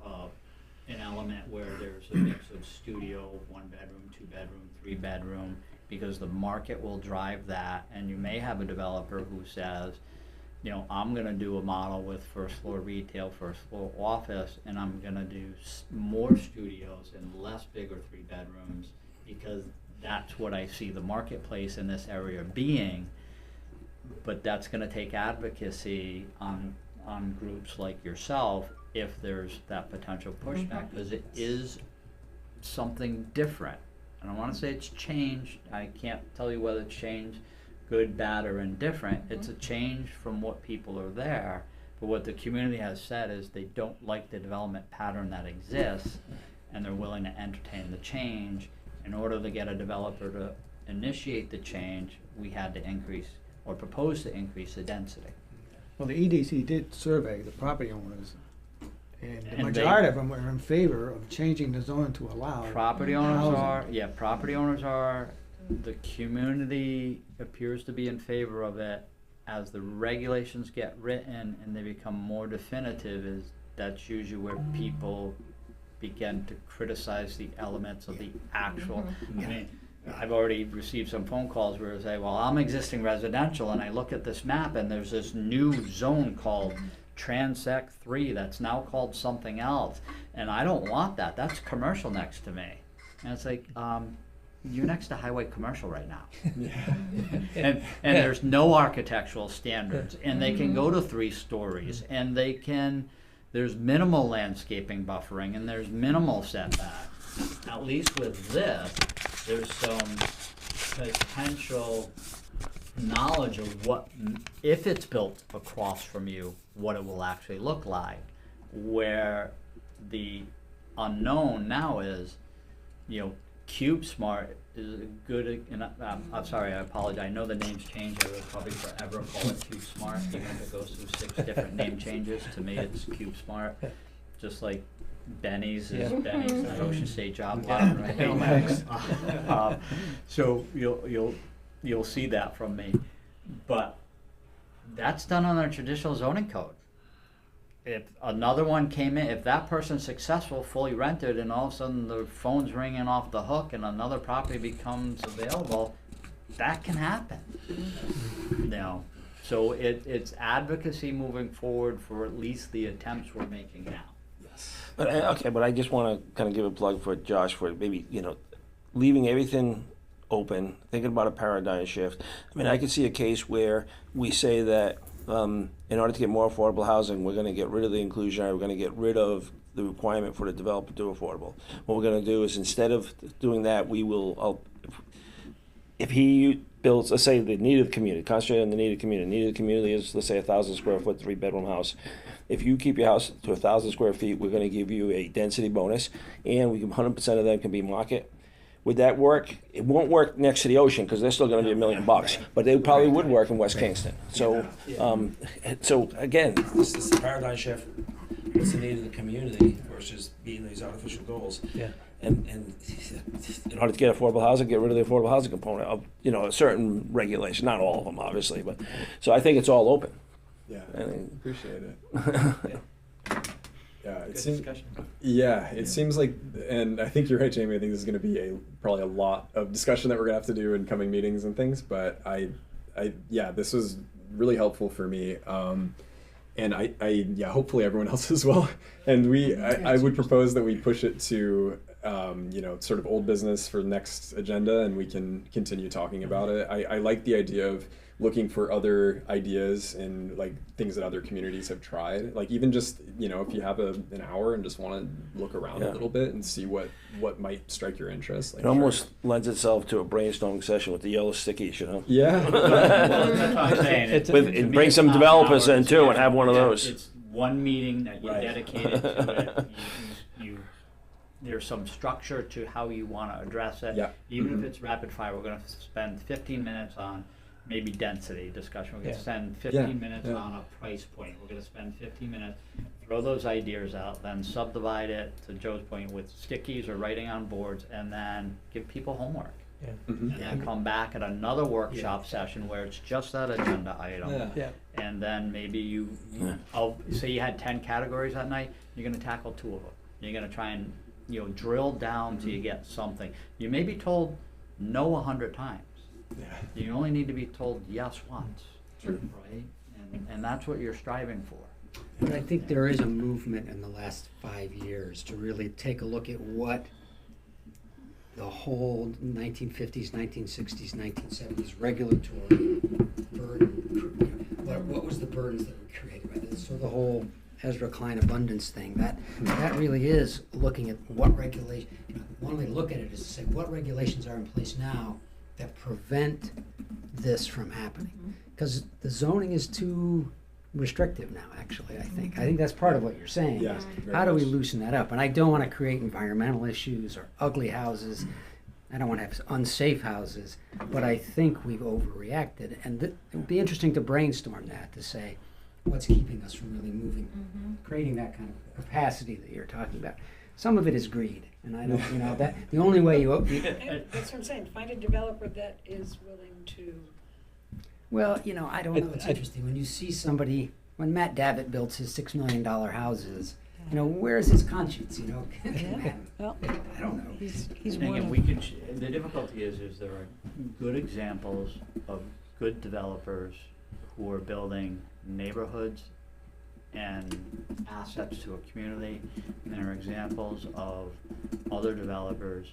an element where there's a mix of studio, 1 bedroom, 2 bedroom, 3 bedroom, because the market will drive that. And you may have a developer who says, I'm gonna do a model with first floor retail, first floor office, and I'm gonna do more studios and less bigger 3 bedrooms, because that's what I see the marketplace in this area being. But that's gonna take advocacy on groups like yourself if there's that potential pushback, because it is something different. I don't wanna say it's changed, I can't tell you whether it's changed good, bad, or indifferent. It's a change from what people are there, but what the community has said is they don't like the development pattern that exists, and they're willing to entertain the change. In order to get a developer to initiate the change, we had to increase, or propose to increase the density. Well, the EDC did survey the property owners, and the And majority of them were in favor of changing the zone to allow Property owners housing. property owners are, the community appears to be in favor of it. As the regulations get written and they become more definitive, that's usually where people begin to criticize the elements of the actual. I mean, I've already received some phone calls where they say, well, I'm existing residential and I look at this map and there's this new zone called Transect 3 that's now called something else, and I don't want that. That's commercial next to me. And it's like, you're next to highway commercial right now. and there's no architectural standards, and they can go to 3 stories, and there's minimal landscaping buffering, and there's minimal setbacks. At least with this, there's some potential knowledge of what, if it's built across from you, what it will actually look like. Where the unknown now is, CubeSmart is a good, and I'm sorry, I apologize. I know the name's changed. I will probably forever call it CubeSmart, even if it goes through 6 different name changes. To me, it's CubeSmart. Just like Benny's is Benny's, the Ocean State job lot, right? So you'll see that from me, but that's done on our traditional zoning code. If another one came in, if that person's successful, fully rented, and all of a sudden the phone's ringing off the hook and another property becomes available, that can happen. So it's advocacy moving forward for at least the attempts we're making now. But I just want to kind of give a plug for Josh for maybe, leaving everything open, thinking about a paradigm shift. I mean, I could see a case where we say that in order to get more affordable housing, we're going to get rid of the inclusionary, we're going to get rid of the requirement for the developer to do affordable. What we're going to do is, instead of doing that, we will, if he builds, let's say the need of the community, concentrate on the need of the community. Need of the community is, let's say, 1,000 square foot, 3-bedroom house. If you keep your house to 1,000 square feet, we're going to give you a density bonus, and 100% of them can be market. Would that work? It won't work next to the ocean because they're still going to be $1 million, but they probably would work in West Kingston. So, so again, this is the paradigm shift. What's the need of the community versus being these artificial goals? Yeah. And in order to get affordable housing, get rid of the affordable housing component of a certain regulation. Not all of them, obviously, but so I think it's all open. Yeah, I mean, appreciate it. Yeah, Good discussion. Yeah, it seems like, and I think you're right, Jamie. I think this is going to be probably a lot of discussion that we're going to have to do in coming meetings and things. But yeah, this was really helpful for me, and hopefully everyone else as well. And I would propose that we push it to, sort of old business for the next agenda, and we can continue talking about it. I like the idea of looking for other ideas and like things that other communities have tried. Like even just, if you have an hour and just want to look around a little bit and see what might strike your interest. Like, it almost lends itself to a brainstorming session with the yellow stickies, Yeah. Well, that's what I'm saying. And bring some developers in too and have one of those. It's one meeting that you dedicated to it. there's some structure to how you want to address it. Yeah. Even Mhm. if it's rapid fire, we're going to spend 15 minutes on maybe density discussion. We're going to Yeah. spend 15 Yeah, minutes yeah. on a price point. We're going to spend 15 minutes, throw those ideas out, then subdivide it, to Joe's point, with stickies or writing on boards, and then give people homework. Yeah. Mhm. And then come back at another workshop session where it's just that agenda item. Yeah. Yeah. And then maybe I'll say you had 10 categories that night, you're gonna tackle 2 of them. You're gonna try and, drill down till you get something. You may be told no 100 times. Yeah. You only need to be told yes once. True. Right? And that's what you're striving for. But I think there is a movement in the last 5 years to really take a look at what the whole 1950s, 1960s, 1970s regulatory burden, what was the burdens that were created by this? So the whole Ezra Klein abundance thing, that really is looking at what regulation, one way to look at it is to say what regulations are in place now that prevent this from happening. Because the zoning is too restrictive now, actually, I think. I think that's part of what you're saying. Yeah, is very how do we much. loosen that up? And I don't want to create environmental issues or ugly houses. I don't want to have unsafe houses, but I think we've overreacted. And it would be interesting to brainstorm that, to say, what's keeping us from really moving, creating that kind of capacity that you're talking about. Some of it is greed, and I don't, that the only way you And that's what I'm saying, find a developer that is willing to, well, I don't know. It's interesting when you see somebody. When Matt Davitt built his $6 million houses, where's his conscience? yeah, well, I don't know. he's And one again, of. we can, the difficulty is there are good examples of good developers who are building neighborhoods and assets to a community. And there are examples of other developers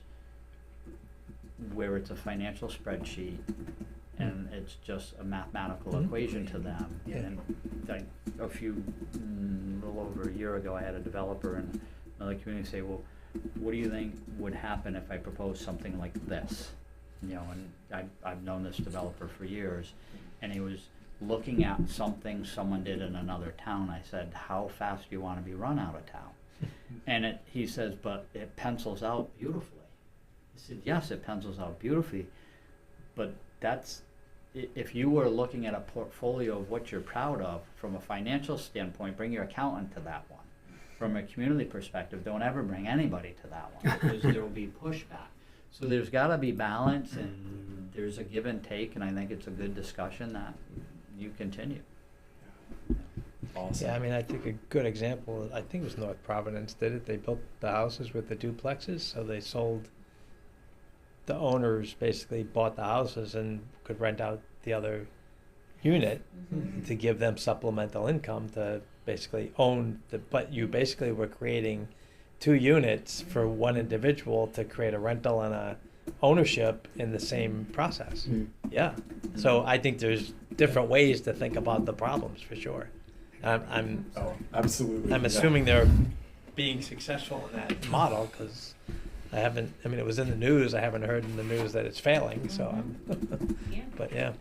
where it's a financial spreadsheet and it's just a mathematical equation to them. Yeah. And like a little over a year ago, I had a developer in another community say, well, what do you think would happen if I propose something like this? And I've known this developer for years, and he was looking at something someone did in another town. I said, how fast do you want to be run out of town? And he says, but it pencils out beautifully. I said, yes, it pencils out beautifully, but if you were looking at a portfolio of what you're proud of from a financial standpoint, bring your accountant to that one. From a community perspective, don't ever bring anybody to that one, because there will be pushback. So there's got to be balance, and there's a give and take, and I think it's a good discussion that you continue. Awesome. Yeah, I mean, I think a good example, I think it was North Providence did it. They built the houses with the duplexes, so they sold, the owners basically bought the houses and could rent out the other unit to give them supplemental income to basically own but you basically were creating 2 units for one individual to create a rental and a ownership in the same process. Yeah. So I think there's different ways to think about the problems for sure. I'm Absolutely. I'm yeah. assuming they're being successful in that model because it was in the news. I haven't heard in the news that it's failing. So Yeah. but yeah.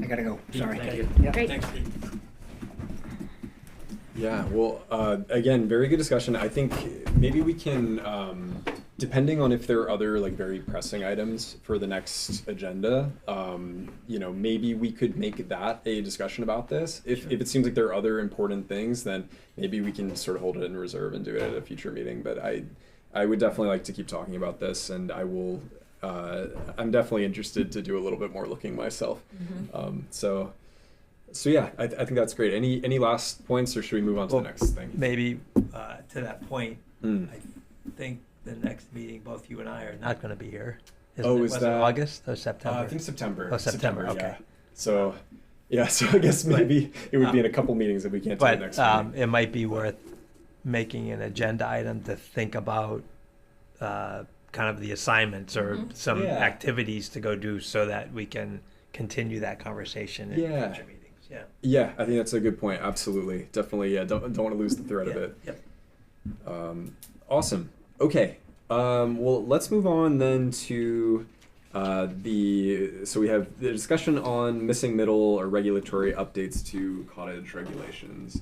I gotta go. Sorry. Thank you. Yeah. Great. Thanks. Yeah, well, again, very good discussion. I think maybe we can, depending on if there are other very pressing items for the next agenda, maybe we could make that a discussion about this. If it seems like there are other important things, then maybe we can sort of hold it in reserve and do it at a future meeting. But I would definitely like to keep talking about this, and I will. I'm definitely interested to do a little bit more looking myself. So yeah, I think that's great. Any last points, or should we move on to the next thing? Maybe to that point, Mm. I think the next meeting, both you and I are not going to be here. Oh, it? is Was that- it August or September? I think September. Oh, September, yeah. okay. So I guess maybe it would be in a couple meetings if we can't do it But next meeting. it might be worth making an agenda item to think about kind of the assignments or some Yeah. activities to go do so that we can continue that conversation in Yeah. future meetings. Yeah. Yeah, I think that's a good point. Absolutely, definitely. Yeah, don't want to lose the thread of Yeah. it. Yep. Awesome. Okay. Well, let's move on then to so we have the discussion on missing middle or regulatory updates to cottage regulations.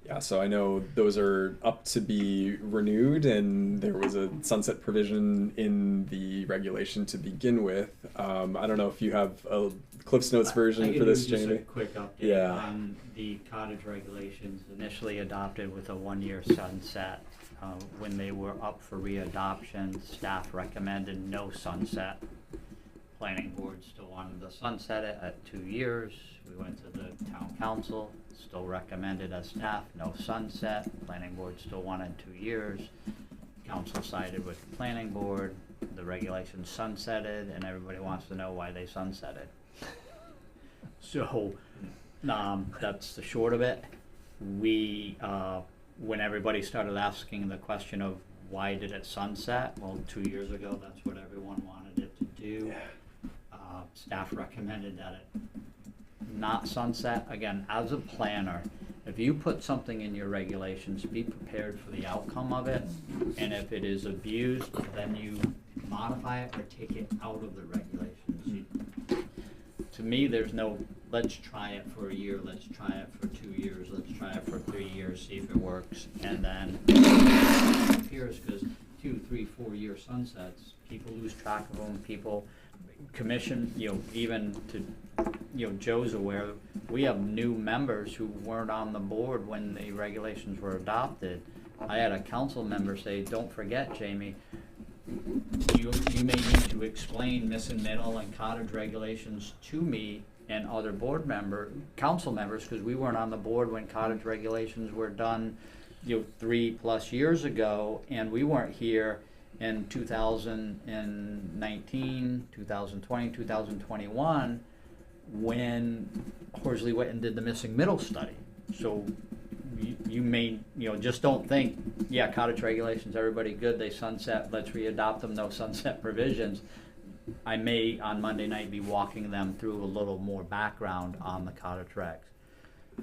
Yeah, so I know those are up to be renewed, and there was a sunset provision in the regulation to begin with. I don't know if you have a Cliff's Notes version for this, Just a Jamie. quick update Yeah. on the cottage regulations initially adopted with a 1-year sunset. When they were up for readoption, staff recommended no sunset. Planning board still wanted to sunset it at 2 years. We went to the town council, still recommended as staff, no sunset. Planning board still wanted 2 years. Council sided with the planning board, the regulations sunsetted, and everybody wants to know why they sunsetted. So, that's the short of it. We, when everybody started asking the question of why did it sunset, well, 2 years ago, that's what everyone wanted it to do. Staff recommended that it not sunset. Again, as a planner, if you put something in your regulations, be prepared for the outcome of it. And if it is abused, then you modify it or take it out of the regulations. To me, there's no, let's try it for a year, let's try it for 2 years, let's try it for 3 years, see if it works. And then it appears, because 2, 3, 4 year sunsets, people lose track of them, people commission, even to, Joe's aware, we have new members who weren't on the board when the regulations were adopted. I had a council member say, don't forget, Jamie, you may need to explain missing middle and cottage regulations to me and other council members, because we weren't on the board when cottage regulations were done, 3+ years ago, and we weren't here in 2019, 2020, 2021, when Horsley Witten did the missing middle study. So you may, just don't think, yeah, cottage regulations, everybody good, they sunset, let's readopt them, no sunset provisions. I may, on Monday night, be walking them through a little more background on the cottage regs.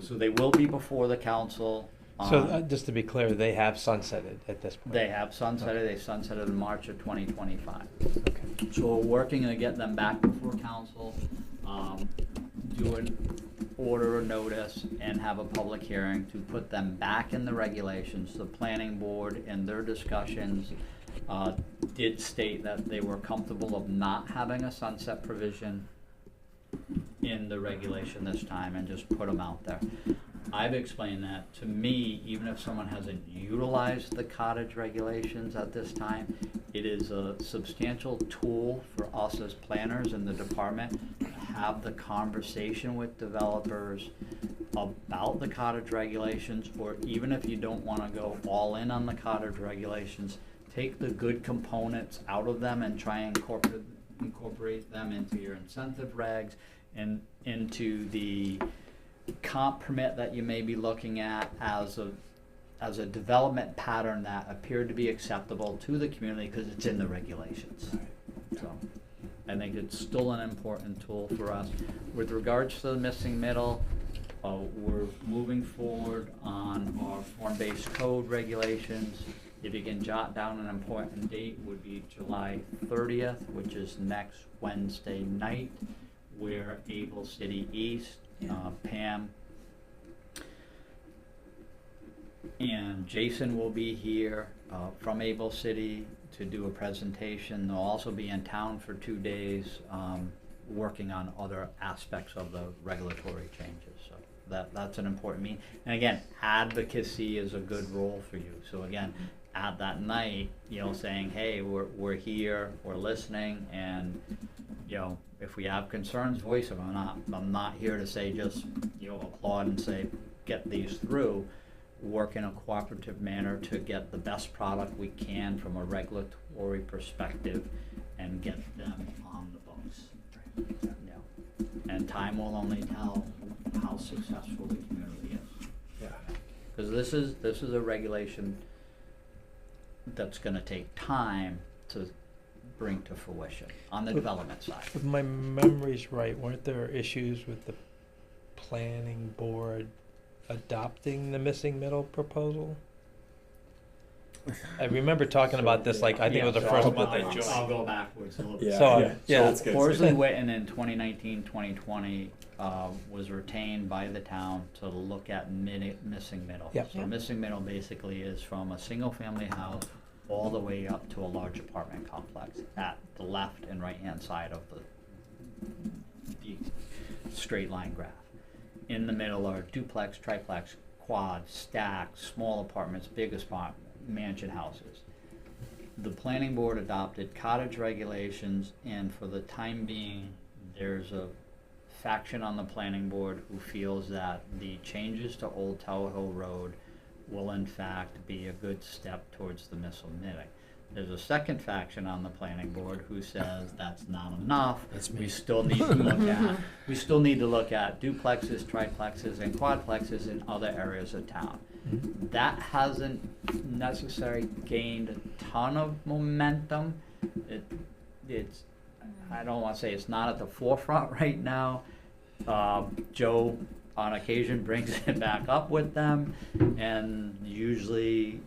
So they will be before the council. So just to be clear, they have sunsetted at this point? They have sunsetted. They sunsetted in March of 2025. Okay. So we're working to get them back before council, do an order of notice, and have a public hearing to put them back in the regulations. The planning board, in their discussions, did state that they were comfortable of not having a sunset provision in the regulation this time, and just put them out there. I've explained that, to me, even if someone hasn't utilized the cottage regulations at this time, it is a substantial tool for us as planners in the department to have the conversation with developers about the cottage regulations, or even if you don't want to go all in on the cottage regulations, take the good components out of them and try and incorporate them into your incentive regs and into the comp permit that you may be looking at as a development pattern that appeared to be acceptable to the community because it's in the regulations. So I think it's still an important tool for us. With regards to the missing middle, we're moving forward on our form-based code regulations. If you can jot down an important date, would be July 30th, which is next Wednesday night, where Able City East, Pam and Jason will be here from Able City to do a presentation. They'll also be in town for 2 days working on other aspects of the regulatory changes. So that's an important meeting. And again, advocacy is a good role for you. So again, at that night, saying, hey, we're here, we're listening, and if we have concerns, voice them. I'm not here to say just applaud and say get these through. Work in a cooperative manner to get the best product we can from a regulatory perspective and get them on the books. And time will only tell how successful the community is. Yeah. Because this is a regulation that's going to take time to bring to fruition on the development side. If my memory's right, weren't there issues with the planning board adopting the missing middle proposal? I remember talking about this, like, I think it was the Yeah, first so month I I'll joined. go backwards a little bit. Yeah, So, yeah. yeah. That's good. Horsley Witten in 2019-2020 was retained by the town to look at missing middle. Yep. So missing middle basically is from a single-family house all the way up to a large apartment complex at the left and right-hand side of the straight line graph. In the middle are duplex, triplex, quad, stack, small apartments, big mansion houses. The planning board adopted cottage regulations, and for the time being, there's a faction on the planning board who feels that the changes to Old Tower Hill Road will in fact be a good step towards the missile middle. There's a second faction on the planning board who says that's not enough. We still need to look at duplexes, triplexes, and quadplexes in other areas of town. That hasn't necessarily gained a ton of momentum. It's I don't want to say it's not at the forefront right now. Joe on occasion brings it back up with them, and usually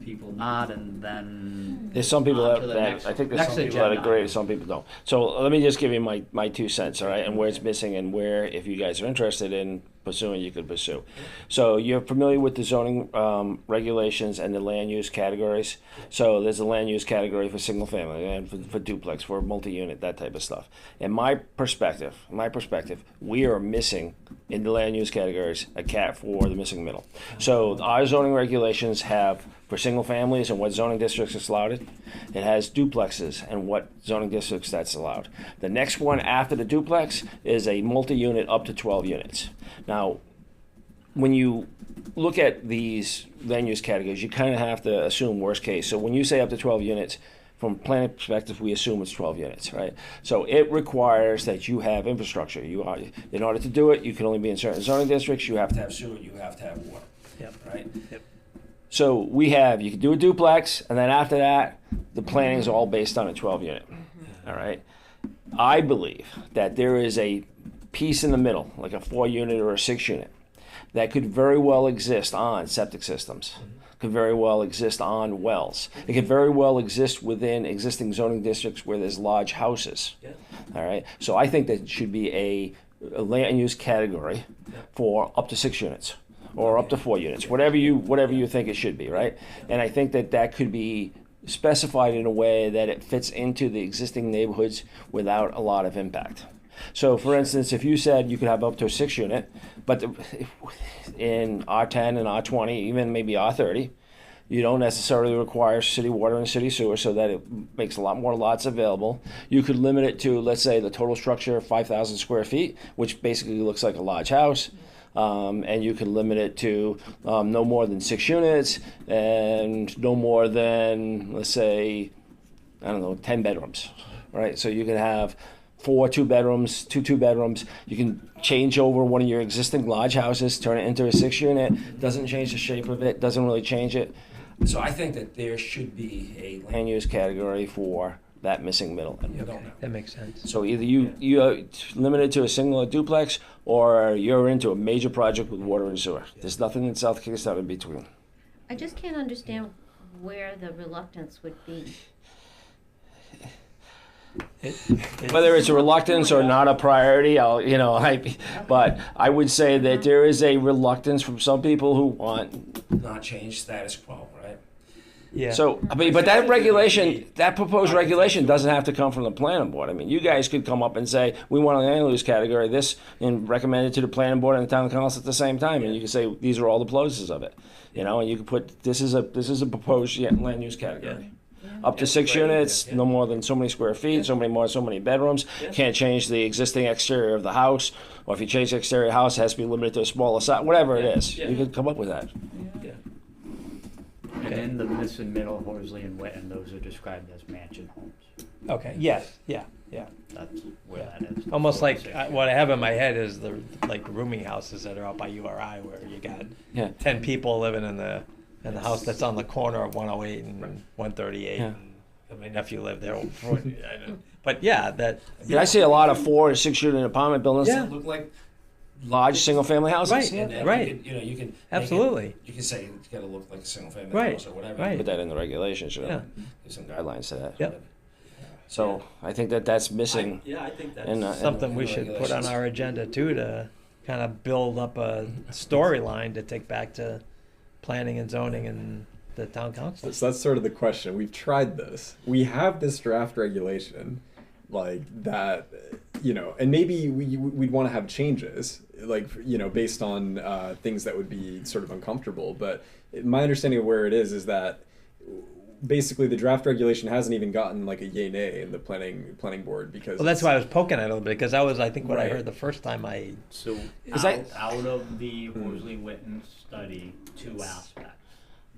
people nod, and then There's some people on to the that next- I think there's next some people that agenda agree, item. some people don't. So let me just give you my 2 cents, all right, and where it's missing and where, if you guys are interested in pursuing, you could pursue. So you're familiar with the zoning regulations and the land use categories. So there's a land use category for single family and for duplex, for multi-unit, that type of stuff. In my perspective, we are missing in the land use categories a cat for the missing middle. So our zoning regulations have for single families and what zoning districts is allowed. It has duplexes and what zoning districts that's allowed. The next one after the duplex is a multi-unit up to 12 units. Now, when you look at these land use categories, you kind of have to assume worst case. So when you say up to 12 units, from a planning perspective, we assume it's 12 units, right? So it requires that you have infrastructure. In order to do it, you can only be in certain zoning districts. You have to have sewer, you have to have water, Yep. right? Yep. So you can do a duplex, and then after that, the planning is all based on a 12 unit, all right? I believe that there is a piece in the middle, like a 4 unit or a 6 unit, that could very well exist on septic systems, could very well exist on wells. It could very well exist within existing zoning districts where there's large houses, all right? So I think that it should be a land use category for up to 6 units. Or up to 4 units, whatever you think it should be, right? And I think that could be specified in a way that it fits into the existing neighborhoods without a lot of impact. So, for instance, if you said you could have up to a 6 unit, but in R10 and R20, even maybe R30, you don't necessarily require city water and city sewer, so that it makes a lot more lots available. You could limit it to, let's say, the total structure of 5,000 square feet, which basically looks like a large house. And you can limit it to no more than 6 units and no more than, let's say, 10 bedrooms, right? So you can have 4 2-bedrooms, 2 2-bedrooms. You can change over one of your existing large houses, turn it into a 6 unit. Doesn't change the shape of it, doesn't really change it. So I think that there should be a land use category for that missing middle, and we don't know. That makes sense. So either you are limited to a single or duplex, or you're into a major project with water and sewer. There's nothing in South Kingstown in between. I just can't understand where the reluctance would be. Whether it's a reluctance or not a priority, but I would say that there is a reluctance from some people who want not change status quo, right? Yeah. So, but that regulation, that proposed regulation doesn't have to come from the planning board. I mean, you guys could come up and say, we want a land use category, this, and recommend it to the planning board and the town council at the same time, and you can say, these are all the poses of it, and you can put, this is a proposed land use category. Up to 6 units, no more than so many square feet, so many bedrooms. Can't change the existing exterior of the house, or if you change the exterior of the house, it has to be limited to a smaller size, whatever it is. You could come up with that. And in the missing middle, Horsley and Witten, those are described as mansion homes. Okay, yes, yeah. That's where that is. Almost like what I have in my head is the rooming houses that are out by URI where you got 10 people living in the house that's on the corner of 108 and 138. Yeah. And my nephew lived there. But yeah, that. I see a lot of 4 or 6 unit apartment buildings Yeah. that look like large single-family houses. Right. And then Right. you can, you can make it- Absolutely. you can say it's got to look like a single family Right, house or whatever. right. Put that in the regulations, you know, Yeah. there's some guidelines to that. Yep. So I think that's missing. Yeah, I think that's And, Something we should put on our agenda too, to kind of build up a storyline to take back to planning and zoning and the town council. So that's sort of the question. We've tried this. We have this draft regulation, like that, you know, and maybe we'd want to have changes, like, you know, based on things that would be sort of uncomfortable. But my understanding of where it is that basically the draft regulation hasn't even gotten like a yay nay in the planning board because. Well, that's why I was poking at it a little bit, because that was, I think, what I Right. heard the first time I. So Is out, that- out of the Horsley Witten study, two aspects.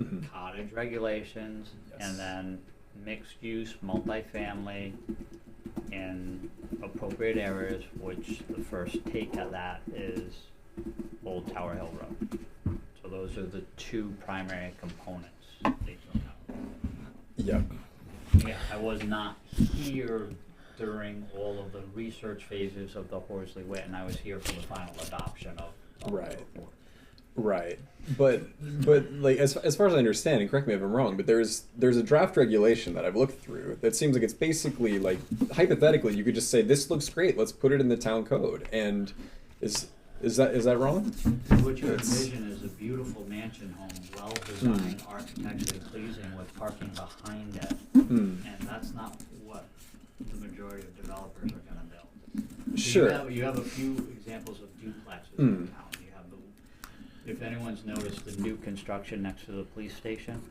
Mhm. Cottage regulations and then mixed use, multifamily in appropriate areas, which the first take at that is Old Tower Hill Road. So those are the two primary components they took out. Yep. Yeah, I was not here during all of the research phases of the Horsley Witten. I was here for the final adoption of Right. the report. Right, but like as far as I understand, and correct me if I'm wrong, but there's a draft regulation that I've looked through that seems like it's basically like hypothetically you could just say this looks great, let's put it in the town code, and is that wrong? What you It's- envision is a beautiful mansion home, well-designed, architecturally pleasing with parking behind it. Hmm. And that's not what the majority of developers are gonna build. So Sure. You have a few exampals of duplexes Hmm. in town. You have if anyone's noticed the new construction next to the police station,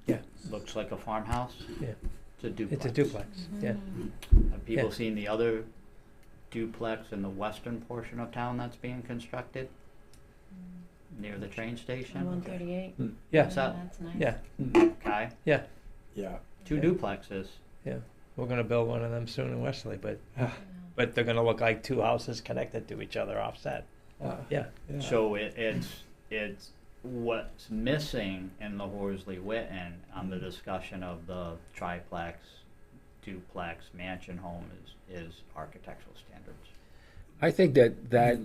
Yeah. looks like a farmhouse. Yeah. It's a duplex. It's a duplex. Yeah. Have people Yeah. seen the other duplex in the western portion of town that's being constructed? Near the train station? 138. Yeah. What's that? That's nice. Yeah. Okay, Yeah. Yeah. two Yeah. duplexes. Yeah. We're gonna build one of them soon in Westerly, but Yeah. they're gonna look like two houses connected to each other offset. Yeah. Yeah. So it's what's missing in the Horsley Witten on the discussion of the triplex, duplex, mansion home is architectural standards. I think that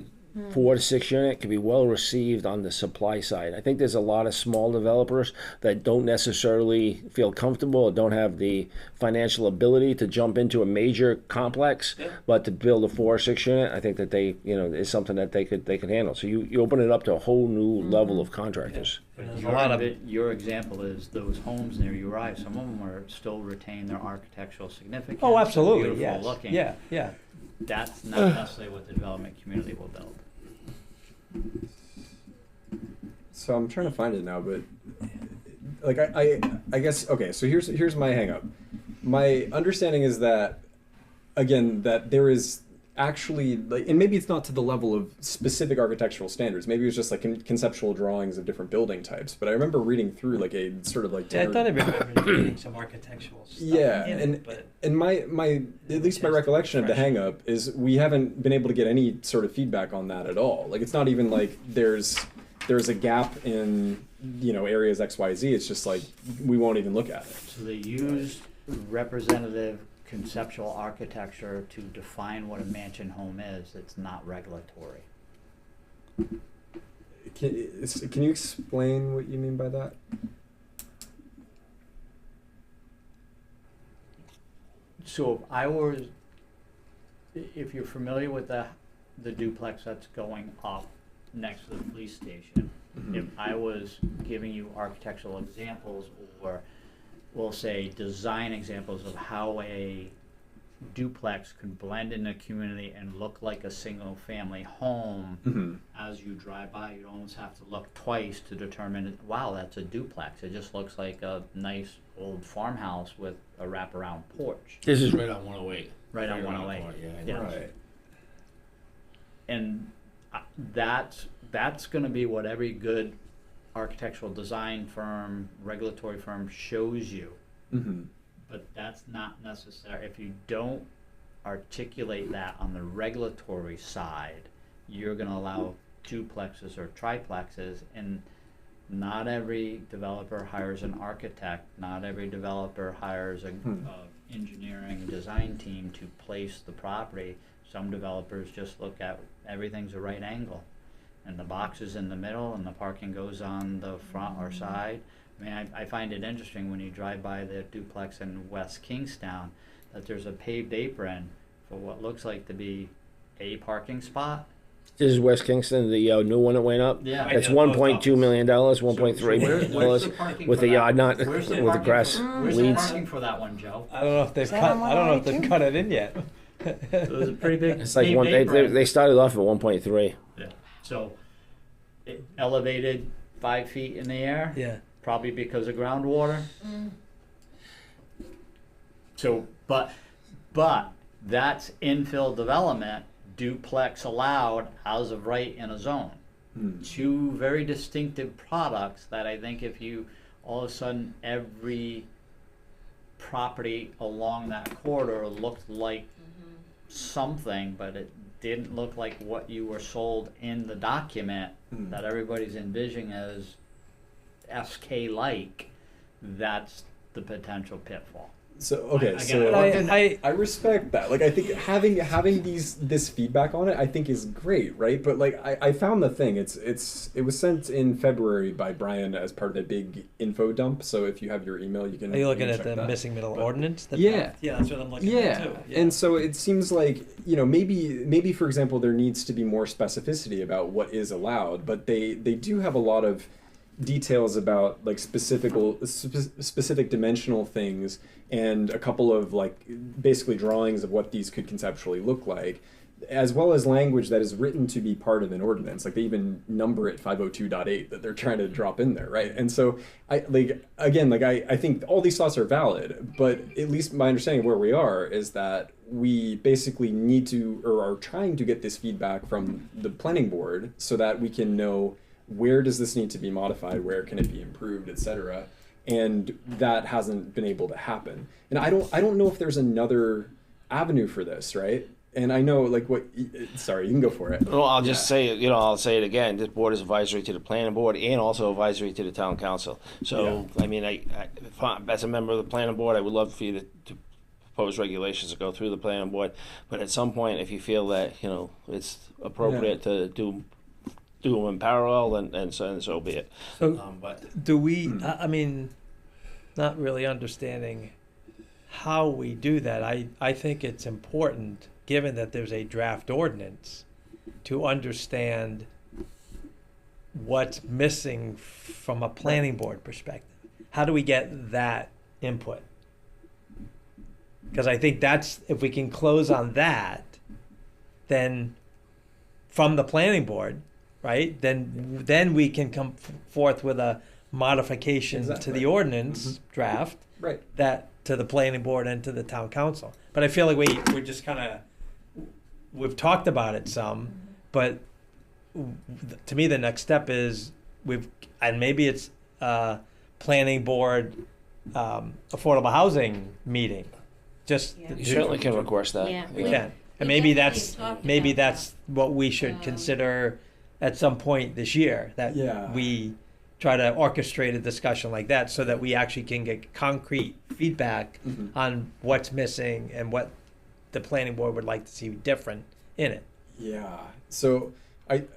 4 to 6 unit can be well received on the supply side. I think there's a lot of small developers that don't necessarily feel comfortable or don't have the financial ability to jump into a major complex, but to build a 4 or 6 unit, I think that they, you know, is something that they could handle. So you open it up to a whole new level of contractors. But There's a your, lot of- your example is those homes near Uriah, some of them are still retain their architectural significance. Oh, they're absolutely. beautiful Yes. looking. Yeah. Yeah. That's not necessarily what the development community will build. So I'm trying to find it now, but like I guess okay. So here's my hang up. My understanding is that again that there is actually like, and maybe it's not to the level of specific architectural standards. Maybe it was just like conceptual drawings of different building types. But I remember reading through like a sort of like Yeah, I 10 or- thought I remember reading some architectural stuff. Yeah, in and it, but and my at least my Just recollection of the fresh. hang up is we haven't been able to get any sort of feedback on that at all. Like it's not even like there's a gap in, you know, areas XYZ. It's just like we won't even look at it. So they used representative conceptual architecture to define what a mansion home is. It's not regulatory. Can you explain what you mean by that? So if you're familiar with the duplex that's going up next to the police station, if I was giving you architectural examples or we'll say design examples of how a duplex could blend in a community and look like a single family home, Mm-hmm. as you drive by, you'd almost have to look twice to determine, wow, that's a duplex. It just looks like a nice old farmhouse with a wraparound porch. This is Right on 108. Right on around the 108. corner, Yeah. Right. And that's going to be what every good architectural design firm, regulatory firm shows you. Mm-hmm. But that's not necessary. If you don't articulate that on the regulatory side, you're going to allow duplexes or triplexes, and not every developer hires an architect. Not every developer hires a engineering design team to place the property. Some developers just look at everything's a right angle. And the box is in the middle and the parking goes on the front or side. I mean, I find it interesting when you drive by the duplex in West Kingstown that there's a paved apron for what looks like to be a parking spot. This is West Kingston, the new one that went up. Yeah. It's Right near the post $1.2 million, $1.3 million Where's the parking with for the that? yard, not Where's the with the parking grass for- Where's the leads. parking for that one, Joe? I don't know if they've Is that cut. on I don't know if 192? they've cut it in yet. It was a pretty big It's like paved one. apron. They started off at 1.3. Yeah. So, it elevated 5 feet in the air. Yeah. Probably because of groundwater. So, but that's infill development, duplex allowed as of right in a zone. Two very distinctive products that I think if you, all of a sudden, every property along that corridor looked like something, but it didn't look like what you were sold in the document that everybody's envisioning as SK-like, that's the potential pitfall. So okay, Again, so I respect that. Like I think having this feedback on it, I think is great, right? But like I found the thing. It was sent in February by Brian as part of a big info dump. So if you have your email, you can. Are you looking can at check the that. missing middle But- ordinance? Yeah. Yeah, that's what I'm looking Yeah. at too. And so it seems like, maybe for example there needs to be more specificity about what is allowed, but they do have a lot of details about like specific dimensional things and a couple of like basically drawings of what these could conceptually look like, as well as language that is written to be part of an ordinance. Like they even number it 502.8 that they're trying to drop in there, right? And so I think all these thoughts are valid, but at least my understanding of where we are is that we basically need to, or are trying to get this feedback from the planning board so that we can know where does this need to be modified, where can it be improved, etc. And that hasn't been able to happen. And I don't know if there's another avenue for this, right? And I know like sorry, you can go for it. Well, I'll just say it. I'll say it again. This board is advisory to the planning board and also advisory to the town council. So, I mean, as a member of the planning board, I would love for you to propose regulations to go through the planning board. But at some point, if you feel that it's appropriate to do them in parallel, and so be it. So But do we? I mean, not really understanding how we do that. I think it's important, given that there's a draft ordinance, to understand what's missing from a planning board perspective. How do we get that input? Because I think that's, if we can close on that, then from the planning board, right? Then we can come forth with a modification to Exactly. the ordinance draft Right. that to the planning board and to the town council. But I feel like we're just kind of, we've talked about it some, but to me the next step is and maybe it's planning board affordable housing meeting. Just Yeah. you certainly can request that. Yeah. we We- can. And we maybe definitely that's talked maybe about that's what we should consider at some point this year, that Yeah. we try to orchestrate a discussion like that so that we actually can get concrete feedback on what's missing and what the planning board would like to see different in it. Yeah. So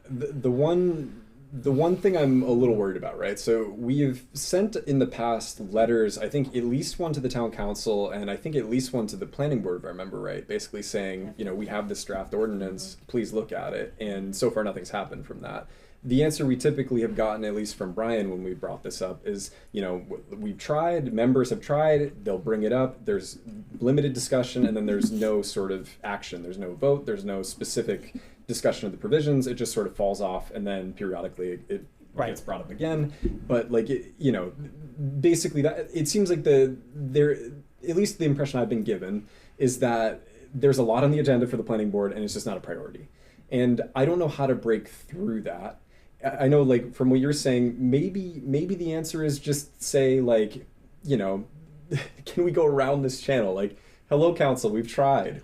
the one thing I'm a little worried about, right? So we have sent in the past letters, I think at least one to the town council and I think at least one to the planning board, if I remember right, basically saying, we have this draft ordinance, please look at it. And so far nothing's happened from that. The answer we typically have gotten, at least from Brian when we brought this up, is, we've tried, members have tried, they'll bring it up, there's limited discussion, and then there's no sort of action. There's no vote, there's no specific discussion of the provisions, it just sort of falls off, and then periodically it Right. gets brought up again. But basically that, it seems like at least the impression I've been given is that there's a lot on the agenda for the planning board, and it's just not a priority. And I don't know how to break through that. I know, like, from what you're saying, maybe the answer is just say, like, can we go around this channel? Like, hello, council, we've tried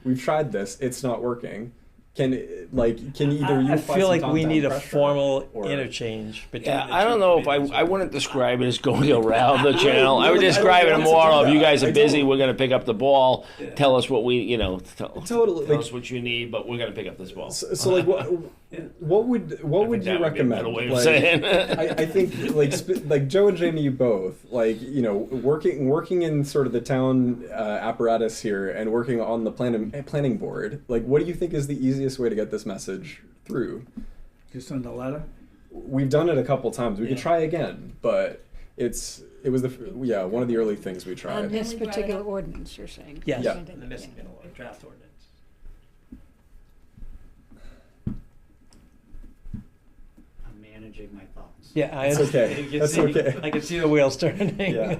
this, it's not working. Can either you I apply feel some like we top-down need a pressure, formal or- interchange between Yeah, the I two don't know if committees. I wouldn't describe it as going around the channel. I would I don't describe it want to more do of you that. guys I are busy. don't. We're going to pick up the ball. Tell us what we, Totally, tell like- us what you need, but we're going to pick up this ball. So like what would I you think that would be a recommend? better way of Like, saying. I think like Joe and Jamie, you both working in sort of the town apparatus here and working on the planning board. Like, what do you think is the easiest way to get this message through? Just send a letter. We've done it a couple times. We could Yeah. try again, but it was one of the early things we On tried. this we brought it particular up. ordinance, you're saying? Yes, Yeah. the missing middle draft ordinance. I'm managing my thoughts. Yeah, I It's understand. okay. You can That's see- okay. I can see the wheels turning. Yeah.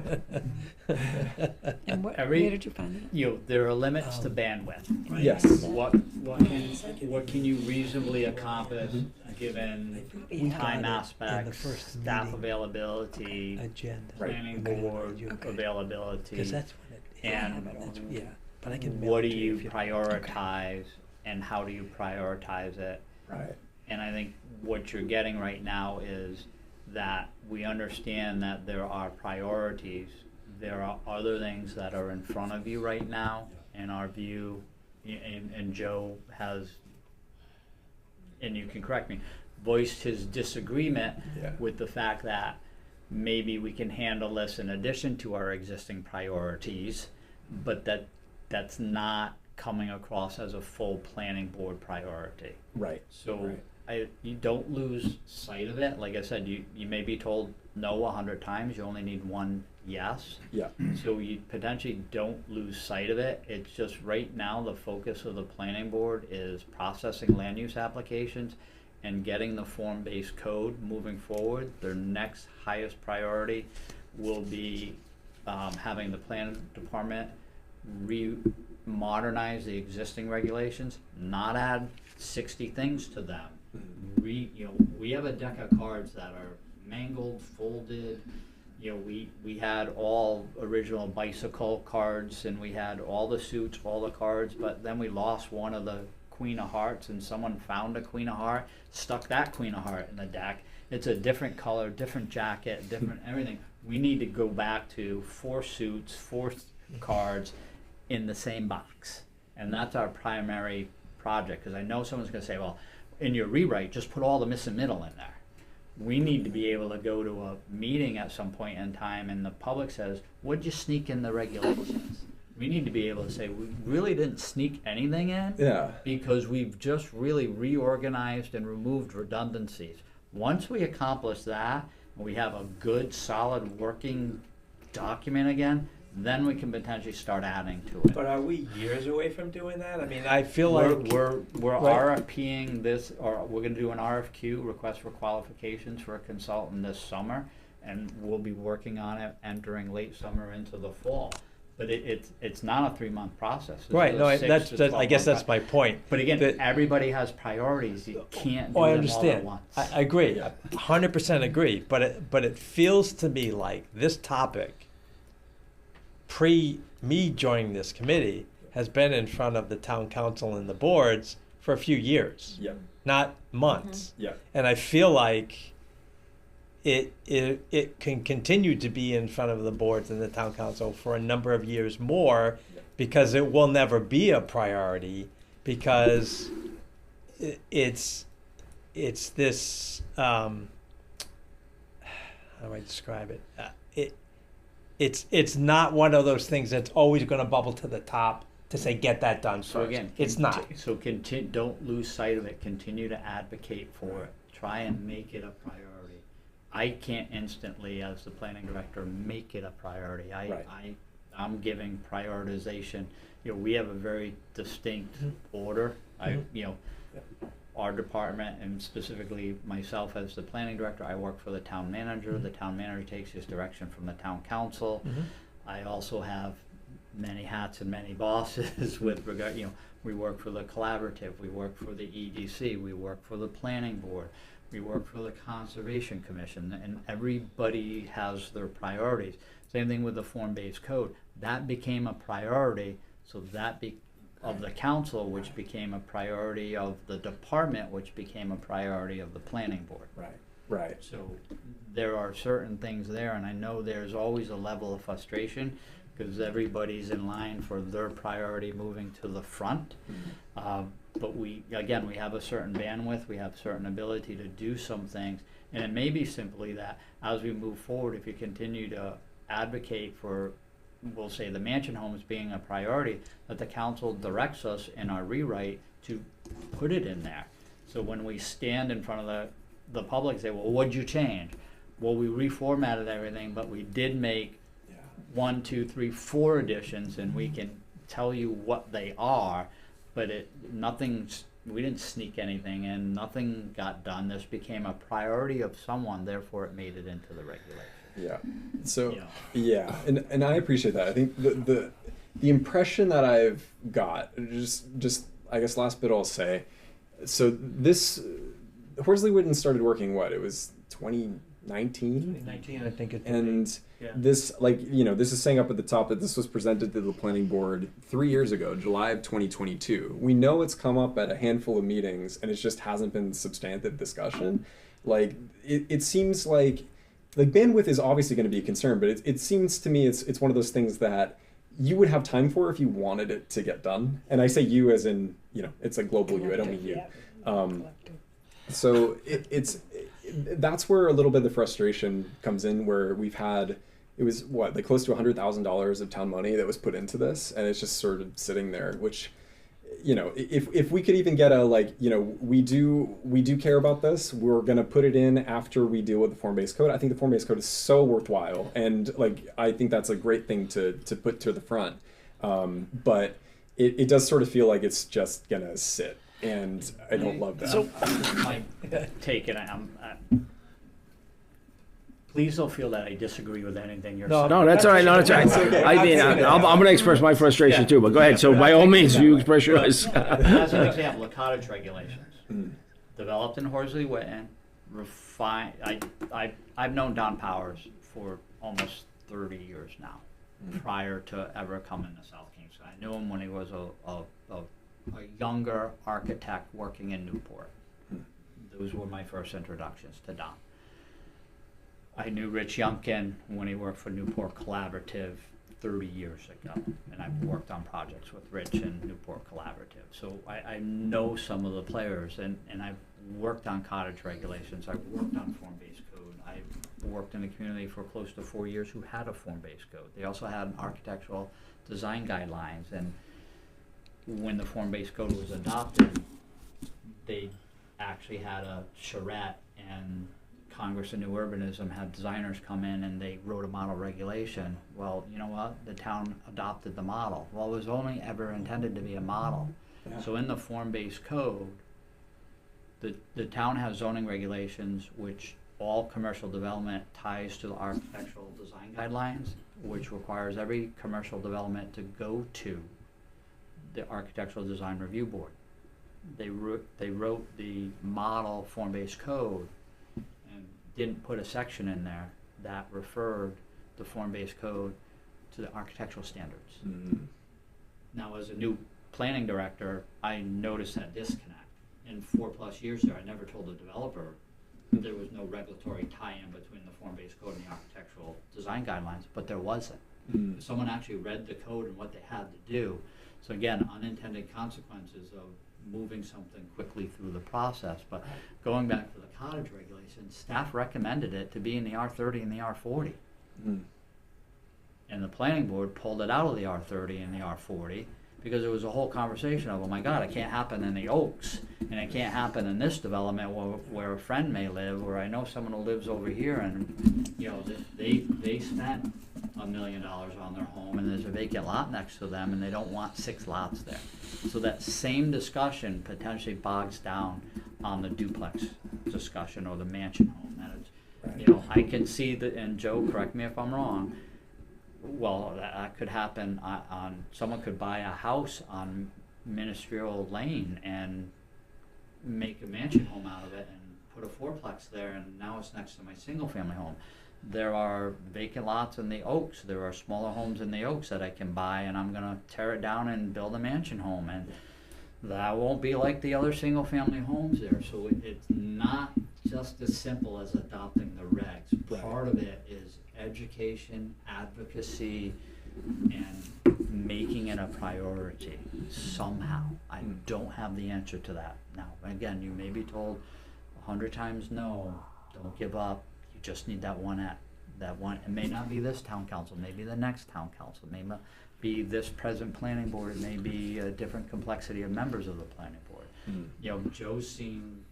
And where Every- did you find that? There are limits to bandwidth. Yes. What can you reasonably accomplish given We got time it in the aspects, first staff meeting. availability, Agenda. planning Okay. board Okay. availability, Because that's when it. and That's, yeah, but I can. mail what do it to you if you- prioritize and how do you prioritize it? Right. And I think what you're getting right now is that we understand that there are priorities. There are other things that are in front of you right now, in our view, and Joe has, and you can correct me, voiced his disagreement Yeah. with the fact that maybe we can handle this in addition to our existing priorities, but that's not coming across as a full planning board priority. Right. So Right. you don't lose sight of it. Like I said, you may be told no 100 times, you only need one yes. Yeah. So you potentially don't lose sight of it. It's just right now the focus of the planning board is processing land use applications and getting the form-based code moving forward. Their next highest priority will be having the planning department modernize the existing regulations, not add 60 things to them. We have a deck of cards that are mangled, folded. We had all original bicycle cards, and we had all the suits, all the cards, but then we lost one of the Queen of Hearts, and someone found a Queen of Heart, stuck that Queen of Heart in the deck. It's a different color, different jacket, different everything. We need to go back to 4 suits, 4 cards in the same box. And that's our primary project, because I know someone's going to say, well, in your rewrite, just put all the missing middle in there. We need to be able to go to a meeting at some point in time and the public says, what'd you sneak in the regulations? We need to be able to say, we really didn't sneak anything in Yeah. because we've just really reorganized and removed redundancies. Once we accomplish that, and we have a good, solid working document again, then we can potentially start adding to it. But are we years away from doing that? I mean, I feel We're like. right. RFPing this, or we're gonna do an RFQ, request for qualifications for a consultant this summer, and we'll be working on it entering late summer into the fall. But it's not a 3-month process. This Right, is no, a 6 that's, to I guess 12 that's my point. But again, that- everybody has priorities, you can't do Oh, I them all at understand. once. I agree, 100% agree, but it feels to me like this topic, me joining this committee, has been in front of the town council and the boards for a few years, Yeah. not months. Yeah. And I feel like it can continue to be in front of the boards and the town council for a number of years more, because it will never be a priority, because it's this how do I describe it? It's not one of those things that's always going to bubble to the top to say get that done So first. again, It's not. So don't lose sight of it. Continue to advocate for it. Try and make it a priority. I can't instantly, as the planning director, make it a priority. Right. I'm giving prioritization. We have a very distinct order. Our department, and specifically myself as the planning director, I work for the town manager. The town manager takes his direction from the town council. I also have many hats and many bosses with regard, we work for the collaborative, we work for the EDC, we work for the planning board, we work for the conservation commission, and everybody has their priorities. Same thing with the form-based code. That became a priority, so that of the council, which became a priority of the department, which became a priority of the planning board. Right. So there are certain things there, and I know there's always a level of frustration because everybody's in line for their priority moving to the front. But we have a certain bandwidth, we have certain ability to do some things, and it may be simply that as we move forward, if you continue to advocate for, we'll say, the mansion homes being a priority, that the council directs us in our rewrite to put it in there. So when we stand in front of the public and say, well, what'd you change? Well, we reformatted everything, but we did make 1, 2, 3, 4 additions, and we can tell you what they are, but we didn't sneak anything in, nothing got done. This became a priority of someone, therefore it made it into the regulation. Yeah. So You know. yeah, and I appreciate that. I think the impression that I've got, just I guess last bit I'll say, so this Horsley Witten started working it was 2019. 2019, I think it. And Yeah. this, this is saying up at the top that this was presented to the planning board 3 years ago, July of 2022. We know it's come up at a handful of meetings, and it just hasn't been substantive discussion. Like, it seems like bandwidth is obviously going to be a concern, but it seems to me it's one of those things that you would have time for if you wanted it to get done. And I say you as in, it's a global you. I don't mean you. Collective. So that's where a little bit of the frustration comes in, where we've had, it was close to $100,000 of town money that was put into this, and it's just sort of sitting there, which, if we could even get we do care about this, we're going to put it in after we deal with the form-based code. I think the form-based code is so worthwhile, and I think that's a great thing to put to the front. But it does sort of feel like it's just going to sit. And I don't love that. So my take, and please don't feel that I disagree with anything you're saying. No, that's all right. No, that's all right. I mean, I'm going to express my frustration too, but go ahead. So by all means, you express yours. As an example, the cottage regulations, developed in Horsley Witten, refined. I've known Don Powers for almost 30 years now, prior to ever coming to South Kingston. I knew him when he was a younger architect working in Newport. Those were my first introductions to Don. I knew Rich Youngkin when he worked for Newport Collaborative 30 years ago, and I've worked on projects with Rich and Newport Collaborative. So I know some of the players, and I've worked on cottage regulations, I've worked on form-based code, I've worked in a community for close to 4 years who had a form-based code. They also had an architectural design guidelines, and when the form-based code was adopted, they actually had a charrette, and Congress of New Urbanism had designers come in and they wrote a model regulation. Well, you know what? The town adopted the model. Well, it was only ever intended to be a model. Yeah. So in the form-based code, the town has zoning regulations which all commercial development ties to the architectural design guidelines, which requires every commercial development to go to the Architectural Design Review Board. They wrote the model form-based code and didn't put a section in there that referred the form-based code to the architectural standards. Now, as a new planning director, I noticed that disconnect. In 4+ years there, I never told the developer there was no regulatory tie-in between the form-based code and the architectural design guidelines, but there wasn't. Someone actually read the code and what they had to do. So again, unintended consequences of moving something quickly through the process. But going back to the cottage regulations, staff recommended it to be in the R30 and the R40. And the planning board pulled it out of the R30 and the R40 because there was a whole conversation of, oh my God, it can't happen in the Oaks, and it can't happen in this development where a friend may live, or I know someone who lives over here, and they spent $1 million on their home, and there's a vacant lot next to them, and they don't want 6 lots there. So that same discussion potentially bogs down on the duplex discussion or the mansion home. That is, I can see that, and Joe, correct me if I'm wrong, well, that could happen on someone could buy a house on Ministerial Lane and make a mansion home out of it and put a 4-plex there, and now it's next to my single family home. there are vacant lots in the Oaks, there are smaller homes in the Oaks that I can buy, and I'm gonna tear it down and build a mansion home, and that won't be like the other single-family homes there, so it's not just as simple as adopting the regs. Part of it is education, advocacy, and making it a priority somehow. I don't have the answer to that. Now, again, you may be told 100 times no, don't give up, you just need that one it may not be this town council, maybe the next town council, it may not be this present planning board, it may be a different complexity of members of the planning board. You know, Joe's seen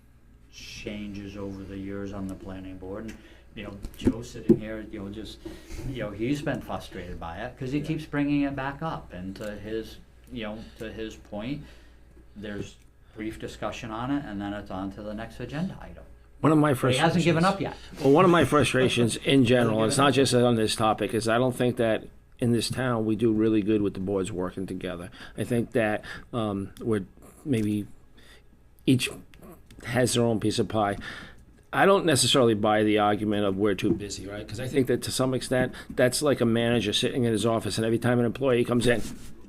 changes over the years on the planning board, and you know, Joe sitting here, you know, just, you know, he's been frustrated by it because he keeps bringing it back up, and to his, you know, to his point, there's brief discussion on it, and then it's on to the next agenda item. One of my But he frustrations. hasn't given up yet. Well, one of my frustrations in general, it's not just on this topic, is I don't think that in this town we do really good with the boards working together. I think that we're maybe each has their own piece of pie. I don't necessarily buy the argument of we're too busy, right? Because I think that to some extent, that's like a manager sitting in his office, and every time an employee comes in,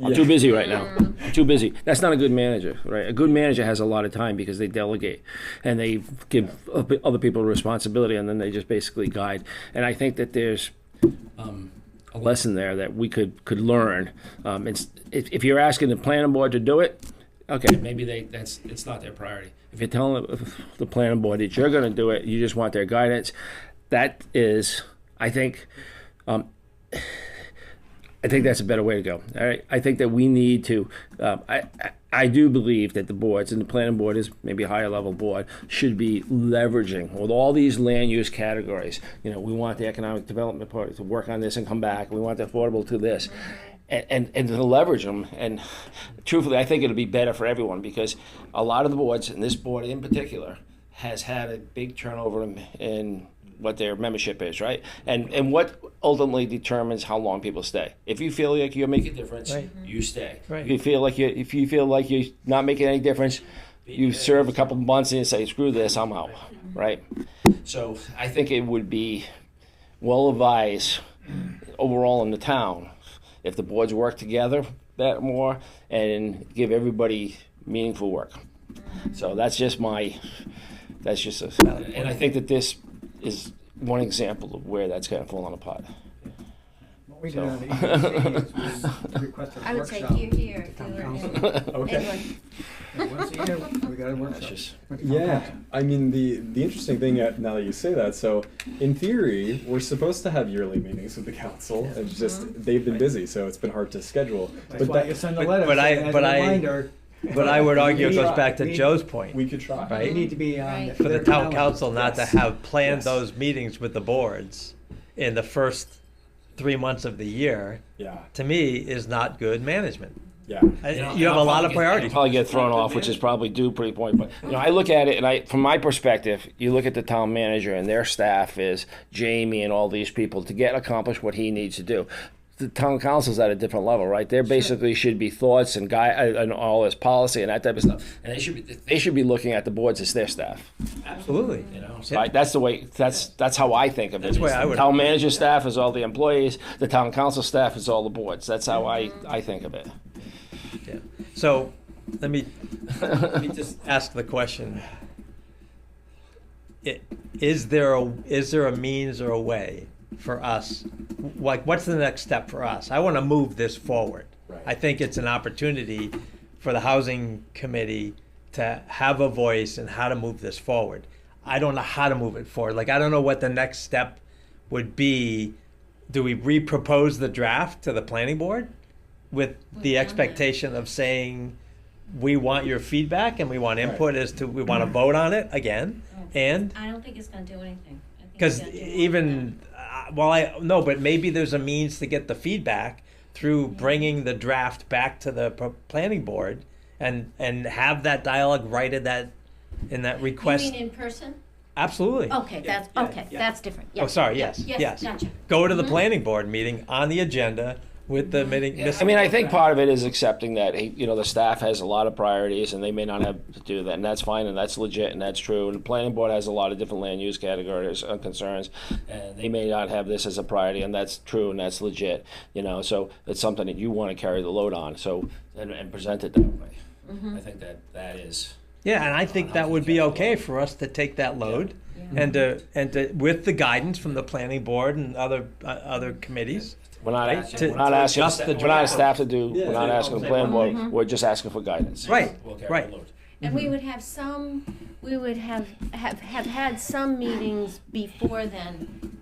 I'm too busy right now. I'm too busy. That's not a good manager, right? A good manager has a lot of time because they delegate and they give other people responsibility, and then they just basically guide. And I think that there's a lesson there that we could learn. If you're asking the planning board to do it, okay, maybe it's not their priority. If you're telling the planning board that you're going to do it, you just want their guidance. That is, I think that's a better way to go. All right, I think that we need to. I do believe that the boards, and the planning board is maybe a higher level board, should be leveraging with all these land use categories. You know, we want the economic development part to work on this and come back. We want the affordable to this. And to leverage them. And truthfully, I think it'll be better for everyone, because a lot of the boards, and this board in particular, has had a big turnover in what their membership is, right? And what ultimately determines how long people stay. If you feel like you're making a difference, Right. you stay. Right. If you feel like you're not making any difference, you serve a couple of months and you say, screw this, I'm out, right? So I think it would be well advised overall in the town if the boards work together that more and give everybody meaningful work. So that's just and I think that this is one example of where that's kind of fallen apart. What we did on the EDC is we requested I a would say workshop. here, at town here, council. Okay. Edwin. And once a year, we got a That's workshop. just, with town Yeah, council. I mean the interesting thing now that you say that, so in theory we're supposed to have yearly meetings with the council. It's just they've been busy, so it's been hard to schedule. That's why you send a letter but I- saying as but a I- reminder. But I would argue it goes try. back to Joe's point. We could try. Right. You need to be on. Right. For the their town calendar. council not to Yes. have planned Yes. those meetings with the boards in the first 3 months of the year, Yeah, to me, is not good management. yeah. You have a lot of priorities. probably get thrown off, which is probably due pretty point. But I look at it, and from my perspective, you look at the town manager and their staff is Jamie and all these people to accomplish what he needs to do. The town council's at a different level, right? There basically should be thoughts and and all this policy and that type of stuff, and they should be looking at the boards as their staff. Absolutely. You know, so Yeah. that's the way. That's how I think of it. That's the way I The would- town manager staff is all the employees. The town council staff is all the boards. That's how I think of it. Yeah. So let me just ask the question: Is there a means or a way for us? Like, what's the next step for us? I want to move this forward. Right. I think it's an opportunity for the housing committee to have a voice in how to move this forward. I don't know how to move it forward. Like, I don't know what the next step would be. Do we re-propose the draft to the planning board with We've the done expectation of saying, we want your feedback and we want input as to, we want to vote on it again? And, I don't think it's gonna do anything. I think because it's gonna do even, no, but maybe there's a means to get the feedback through bringing the draft back to the planning board and have that dialogue right in that You request. mean in person? Absolutely. Okay, that's different. Oh, Yeah. sorry, Yeah. yes. Yes, gotcha. Go to the Mhm. planning board meeting on the agenda with the meeting. I mean, I think part of it is accepting that, you know, the staff has a lot of priorities and they may not have to do that, and that's fine, and that's legit, and that's true. And the planning board has a lot of different land use categories and concerns, and they may not have this as a priority, and that's true, and that's legit, you know, so it's something that you want to carry the load on, so, and present it that way. I think that is. Yeah, and I think that would be okay for us to take that load and to with the guidance from the planning board and other committees. We're not, To- we're not asking, adjust the we're not staff to do, Yeah, we're not asking the planning board, we're just asking for guidance. Right, We'll carry right. the load. And we would have some, we would have had some meetings before then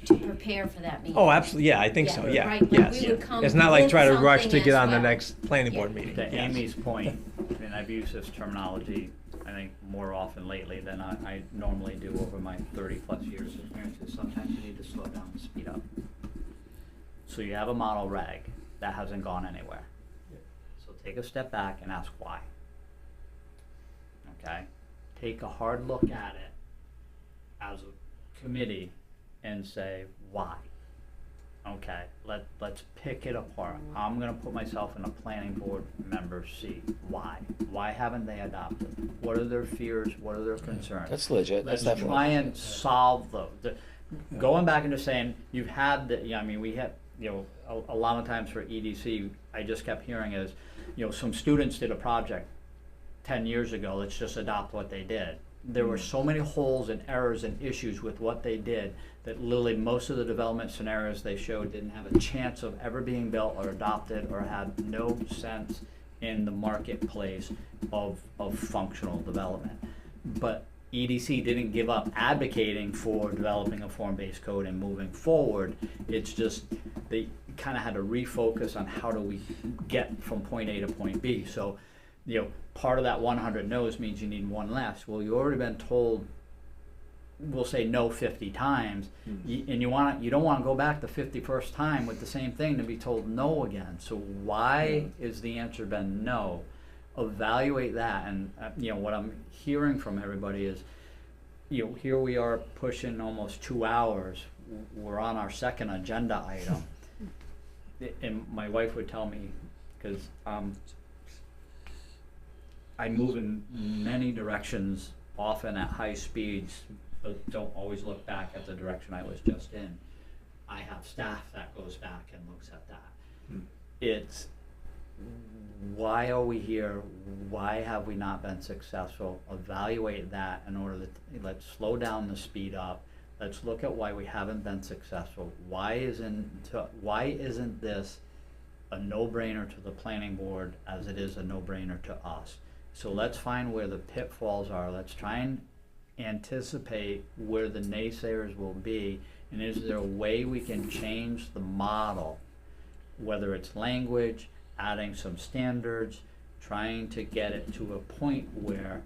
to prepare for that meeting. Oh, absolutely, yeah, I think so, Yeah, yeah, right, like yes. we would come It's not like with try to rush something to get as on the well. next planning board meeting. To yes. Amy's point, and I've used this terminology, I think, more often lately than I normally do over my 30-plus years of experience, is sometimes you need to slow down and speed up. So you have a model reg that hasn't gone anywhere. So take a step back and ask why. Okay? Take a hard look at it as a committee and say, why? Okay, let's pick it apart. I'm gonna put myself in a planning board member's seat. Why? Why haven't they adopted? What are their fears? What are their concerns? That's legit, Let's that's try definitely. and solve those. Going back into saying, you've had the, I mean, we had, you know, a lot of times for EDC, I just kept hearing is, you know, some students did a project 10 years ago, let's just adopt what they did. There were so many holes and errors and issues with what they did that literally most of the development scenarios they showed didn't have a chance of ever being built or adopted or had no sense in the marketplace of functional development. But EDC didn't give up advocating for developing a form-based code and moving forward. It's just they kind of had to refocus on how do we get from point A to point B. So, you know, part of that 100 no's means you need one less. Well, you've already been told, we'll say no 50 times, and you don't want to go back the 51st time with the same thing to be told no again. So why is the answer been no? Evaluate that, and you know what I'm hearing from everybody is, you know, here we are pushing almost 2 hours. We're on our second agenda item, and my wife would tell me, because I move in many directions, often at high speeds, but don't always look back at the direction I was just in. I have staff that goes back and looks at that. It's, why are we here? Why have we not been successful? Evaluate that in order to, let's slow down the speed up. Let's look at why we haven't been successful. Why isn't this a no-brainer to the planning board as it is a no-brainer to us? So let's find where the pitfalls are. Let's try and anticipate where the naysayers will be, and is there a way we can change the model, whether it's language, adding some standards, trying to get it to a point where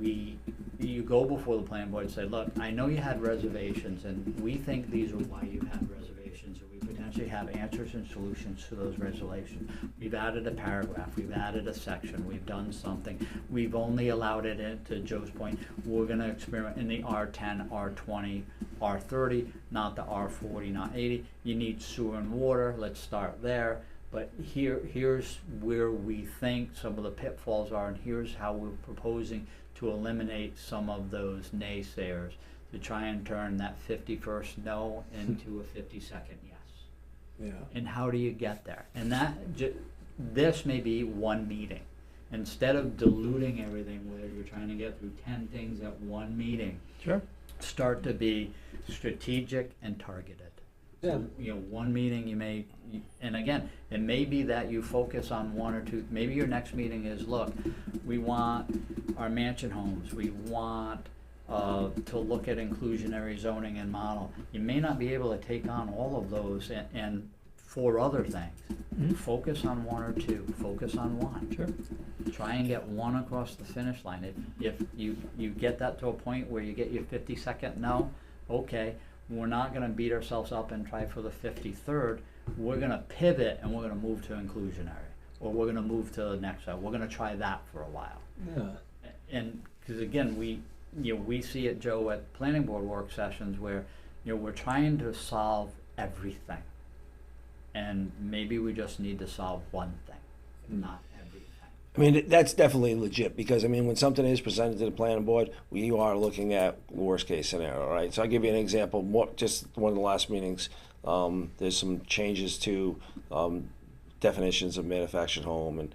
you go before the planning board and say, look, I know you had reservations, and we think these are why you had reservations, and we potentially have answers and solutions to those reservations. We've added a paragraph, we've added a section, we've done something. We've only allowed it in, to Joe's point, we're gonna experiment in the R10, R20, R30, not the R40, not 80. You need sewer and water, let's start there. But here's where we think some of the pitfalls are, and here's how we're proposing to eliminate some of those naysayers to try and turn that 51st no into a 52nd yes. Yeah. And how do you get there? And this may be one meeting. Instead of diluting everything where you're trying to get through 10 things at one meeting, Sure. start to be strategic and targeted. So, you know, one meeting and again, it may be that you focus on one or two, maybe your next meeting is, look, we want our mansion homes, we want to look at inclusionary zoning and model. You may not be able to take on all of those and 4 other things. Focus on 1 or 2, focus on 1. Sure. Try and get 1 across the finish line. If you get that to a point where you get your 52nd no, okay, we're not going to beat ourselves up and try for the 53rd. We're going to pivot and we're going to move to inclusionary, or we're going to move to the next side. We're going to try that for a while. Yeah. And because again, we see it, Joe, at planning board work sessions where, you know, we're trying to solve everything. And maybe we just need to solve one thing, not everything. I mean, that's definitely legit, because, I mean, when something is presented to the planning board, we are looking at worst case scenario, right? So I'll give you an example, just one of the last meetings, there's some changes to definitions of manufactured home and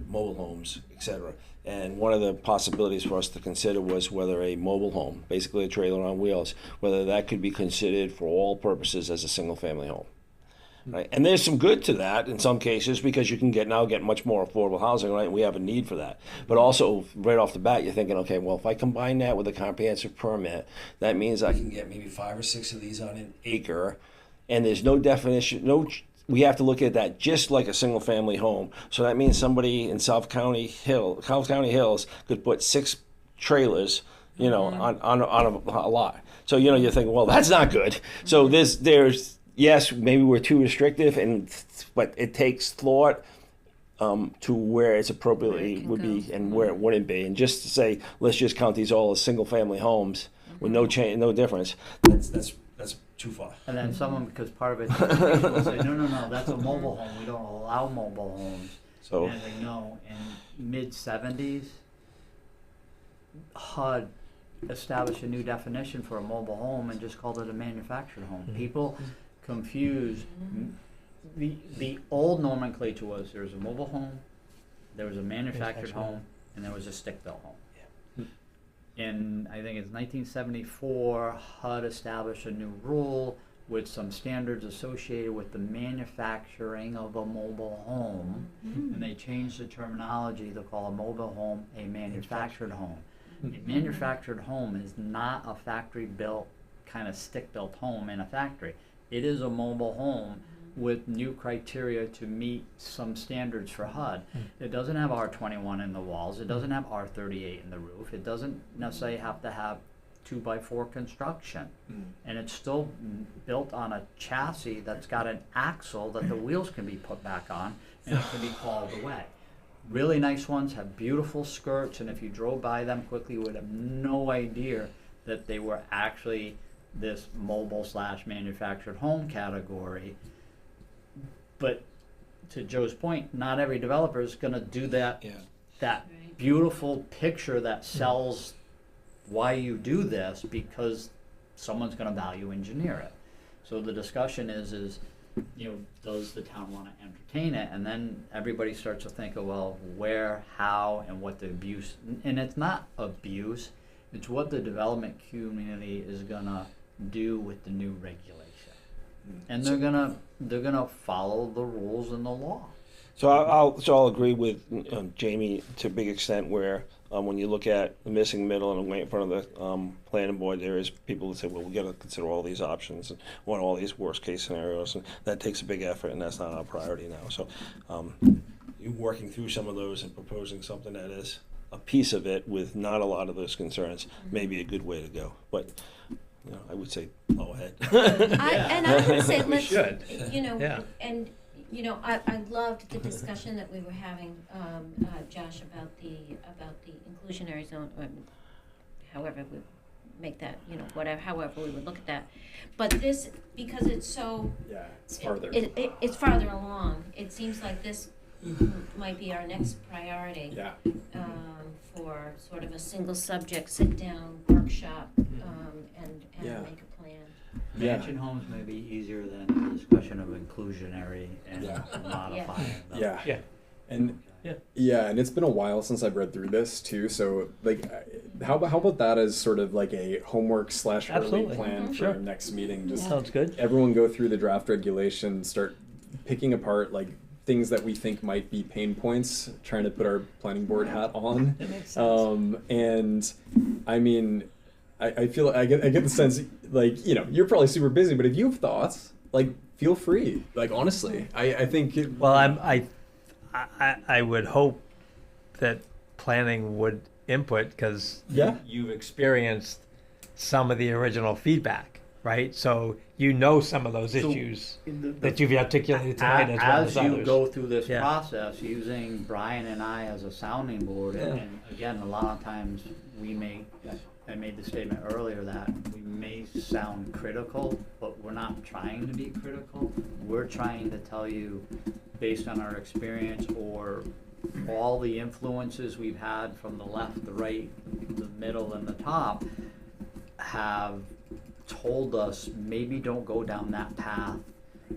mobile homes, et cetera. And one of the possibilities for us to consider was whether a mobile home, basically a trailer on wheels, whether that could be considered for all purposes as a single-family home. Right? And there's some good to that in some cases, because you can get much more affordable housing, right? And we have a need for that. But also, right off the bat, you're thinking, okay, well, if I combine that with a comprehensive permit, that means I can get maybe 5 or 6 of these on an acre, and there's no definition, we have to look at that just like a single-family home. So that means somebody in South County Hills could put 6 trailers, you know, on a lot. So, you know, you're thinking, well, that's not good. So there's yes, maybe we're too restrictive, but it takes thought to where it's appropriately would be and where it wouldn't be. And just to say, let's just count these all as single-family homes with no change, no difference. That's too far. And then someone, because part of it, will say, no, that's a mobile home. We don't allow mobile homes. So, and they know in mid-70s, HUD established a new definition for a mobile home and just called it a manufactured home. People confuse the old nomenclature was there was a mobile home, there was a manufactured home, and there was a stick-built home. In, I think it's 1974, HUD established a new rule with some standards associated with the manufacturing of a mobile home, and they changed the terminology to call a mobile home a manufactured home. A manufactured home is not a factory-built kind of stick-built home in a factory. It is a mobile home with new criteria to meet some standards for HUD. It doesn't have R21 in the walls. It doesn't have R38 in the roof. It doesn't necessarily have to have 2x4 construction. And it's still built on a chassis that's got an axle that the wheels can be put back on and it can be hauled away. Really nice ones, have beautiful skirts, and if you drove by them quickly, you would have no idea that they were actually this mobile/manufactured home category. But to Joe's point, not every developer is going to do that. That beautiful picture that sells why you do this, because someone's going to value engineer it. So the discussion is you know, does the town want to entertain it? And then everybody starts to think of, well, where, how, and what the abuse. And it's not abuse. It's what the development community is going to do with the new regulation. And they're gonna follow the rules and the law. So I'll agree with Jamie to a big extent, where when you look at the missing middle and way in front of the planning board, there is people that say, well, we got to consider all these options and want all these worst case scenarios, and that takes a big effort, and that's not our priority now. So you working through some of those and proposing something that is a piece of it with not a lot of those concerns may be a good way to go. But you know, I would say go ahead. I would say let's, should. you know, Yeah. and you know, I loved the discussion that we were having, Josh, about the inclusionary zone, or however we make that, you know, whatever, however we would look at that. But this, because it's so, it's farther. It's farther along. It seems like this might be our next priority. For sort of a single subject sit-down workshop, and make a plan. Mansion homes may be easier than the discussion of inclusionary and modifying them. And and it's been a while since I've read through this too. So like, how about that as sort of like a homework / early Absolutely. plan for our next meeting? Just Sounds good. everyone go through the draft regulations, start picking apart like things that we think might be pain points, trying to put our planning board hat on. That makes sense. And I mean, I feel I get the sense, like, you know, you're probably super busy, but if you have thoughts, like, feel free. Like, honestly, I think. Well, I would hope that planning would input, because you've experienced some of the original feedback, right? So you know some of those issues that you've articulated tonight as well as you others. go through this process, using Brian and I as a sounding board, and again, a lot of times we may I made the statement earlier that we may sound critical, but we're not trying to be critical. We're trying to tell you, based on our experience or all the influences we've had from the left, the right, the middle, and the top, have told us maybe don't go down that path.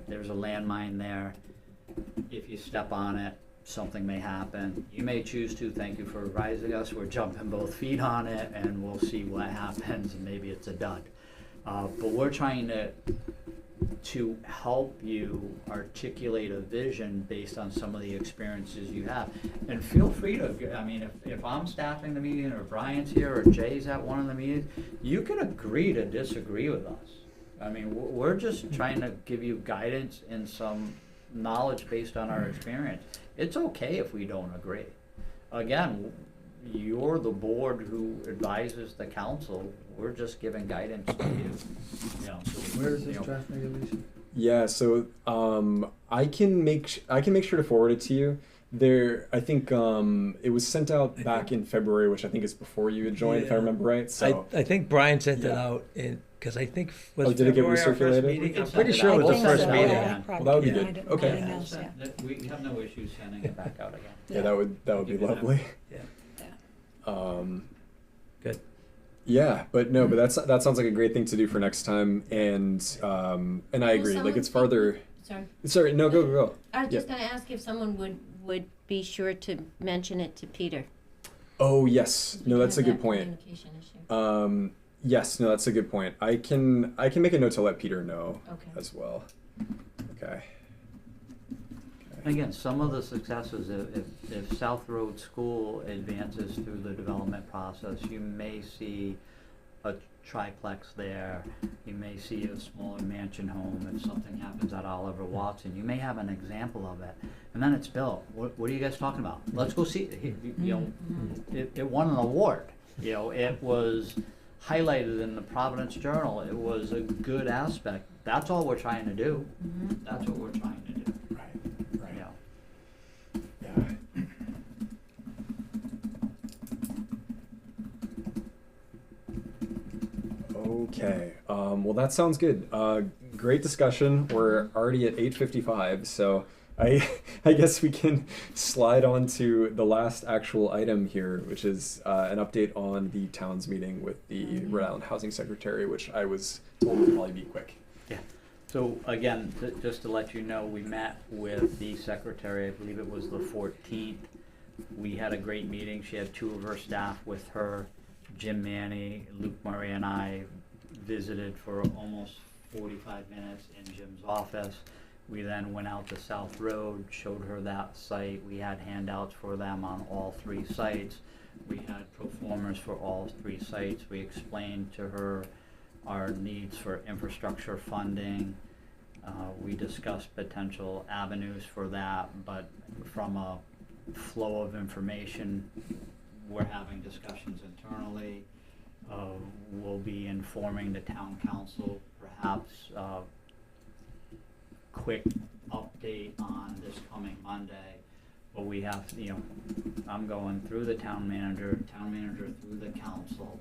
There's a landmine there. If you step on it, something may happen. You may choose to. Thank you for advising us. We're jumping both feet on it, and we'll see what happens, and maybe it's a dud. But we're trying to help you articulate a vision based on some of the experiences you have. And feel free to, I mean, if I'm staffing the meeting, or Brian's here, or Jay's at one of the meetings, you can agree to disagree with us. I mean, we're just trying to give you guidance and some knowledge based on our experience. It's okay if we don't agree. Again, you're the board who advises the council. We're just giving guidance to you. You know, so, Where is you this know, draft regulation? Yeah, so I can make sure to forward it to you. There, I think it was sent out back in February, which I think is before you had joined, if I Yeah. remember right. So I think Brian sent it Yeah. out because I think Oh, did it get February our first recirculated? meeting? We can I'm send pretty it sure out. it was We'll the send first it out meeting. again. Well, that would be Yeah. good. Find it- Okay. find Yeah, emails, yeah. we have no issues sending it back out again. yeah, that would be Give you that. lovely. Yeah. Good. Yeah, but no, but that sounds like a great thing to do for next time, and I Will agree. Like someone it's speak- farther. Sorry. Sorry, no, go. I was Yeah. just gonna ask if someone would be sure to mention it to Peter. Oh yes, no, that's a Because good that point. communication issue. Yes, no, that's a good point. I can make a note to let Peter know Okay. as well. Okay. Again, some of the successes, if South Road School advances through the development process, you may see a triplex there. You may see a smaller mansion home. If something happens at Oliver Watson, you may have an example of it. And then it's built. What are you guys talking about? Let's go see it. You know, it won an award. You know, it was highlighted in the Providence Journal. It was a good aspect. That's all we're trying to do. That's what we're trying to do. Right. You know. Yeah. Okay. Well, that sounds good. Great discussion. We're already at 8:55, so I guess we can slide on to the last actual item here, which is an update on the town's meeting with the Rhode Island Housing Secretary, which I was told would probably be quick. So again, just to let you know, we met with the secretary, I believe it was the 14th. We had a great meeting. She had two of her staff with her. Jim Manny, Luke Murray, and I visited for almost 45 minutes in Jim's office. We then went out to South Road, showed her that site. We had handouts for them on all three sites. We had performers for all three sites. We explained to her our needs for infrastructure funding. We discussed potential avenues for that, but from a flow of information, we're having discussions internally. We'll be informing the town council, perhaps quick update on this coming Monday. But we have, I'm going through the town manager through the council,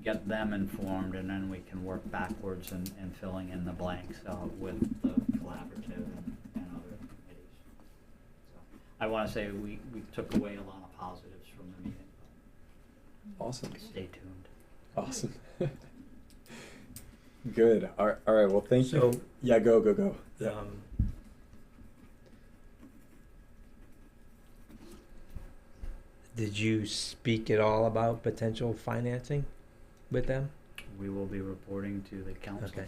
get them informed, and then we can work backwards and filling in the blanks with the collaborative and other committees. So I want to say we took away a lot of positives from the meeting. Awesome. Stay tuned. Awesome. Good. All right. Well, thank you. So- Yeah. Go. Yeah. Did you speak at all about potential financing with them? We will be reporting to the council. Okay.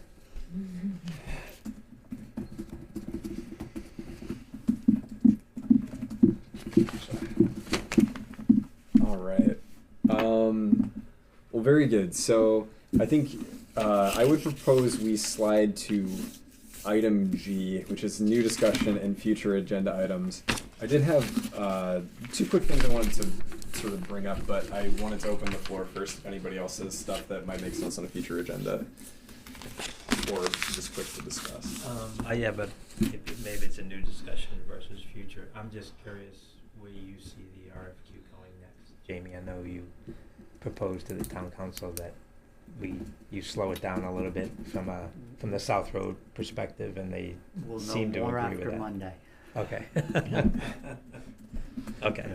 All right. Well, very good. So I think I would propose we slide to item G, which is new discussion and future agenda items. I did have two quick things I wanted to sort of bring up, but I wanted to open the floor first if anybody else has stuff that might make sense on a future agenda or just quick to discuss. Yeah, but maybe it's a new discussion versus future. I'm just curious where you see the RFQ going next. Jamie, I know you propose to the town council that you slow it down a little bit from the South Road perspective, and they We'll know seem to more agree with after that. Monday. Okay. Okay.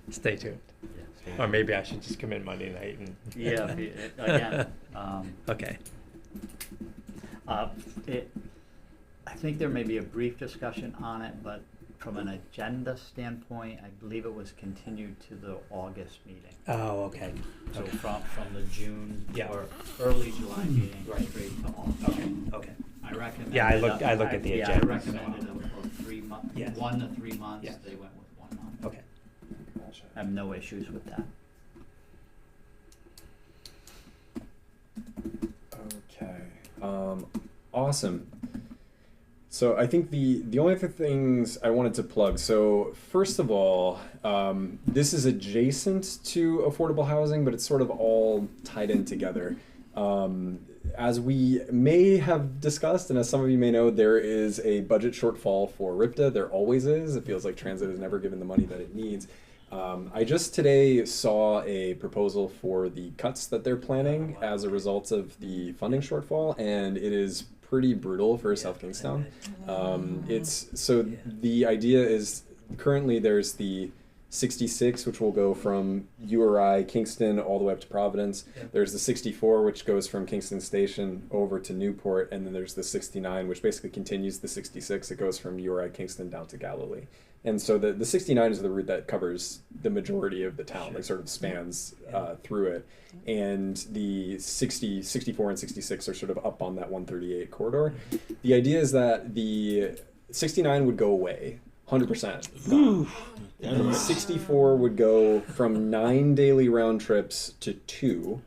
Stay tuned. Yeah. Or maybe I should just come in Monday night and. Yeah, again, Okay. I think there may be a brief discussion on it, but from an agenda standpoint, I believe it was continued to the August meeting. Oh, okay. So from the June Yeah. or early July meeting, Right. straight to August. Okay. Okay. I recommended. Yeah, I looked at the Yeah, I agenda. recommended a 3 month, Yes. 1 to 3 months, Yes. they went with 1 month. Okay. I have no issues with that. Okay. Awesome. So I think the only other things I wanted to plug. So first of all, this is adjacent to affordable housing, but it's sort of all tied in together. As we may have discussed, and as some of you may know, there is a budget shortfall for RIPTA. There always is. It feels like transit is never given the money that it needs. I just today saw a proposal for the cuts that they're planning as a result of the funding shortfall, and it is pretty brutal for South Kingstown. The idea is currently there's the 66, which will go from URI Kingston all the way up to Providence. Yeah. There's the 64, which goes from Kingston Station over to Newport, and then there's the 69, which basically continues the 66. It goes from URI Kingston down to Galilee. And so the 69 is the route that covers the majority of the town, like sort of spans through it. And the 60, 64, and 66 are sort of up on that 138 corridor. The idea is that the 69 would go away, 100%. The 64 would go from 9 daily round trips to 2.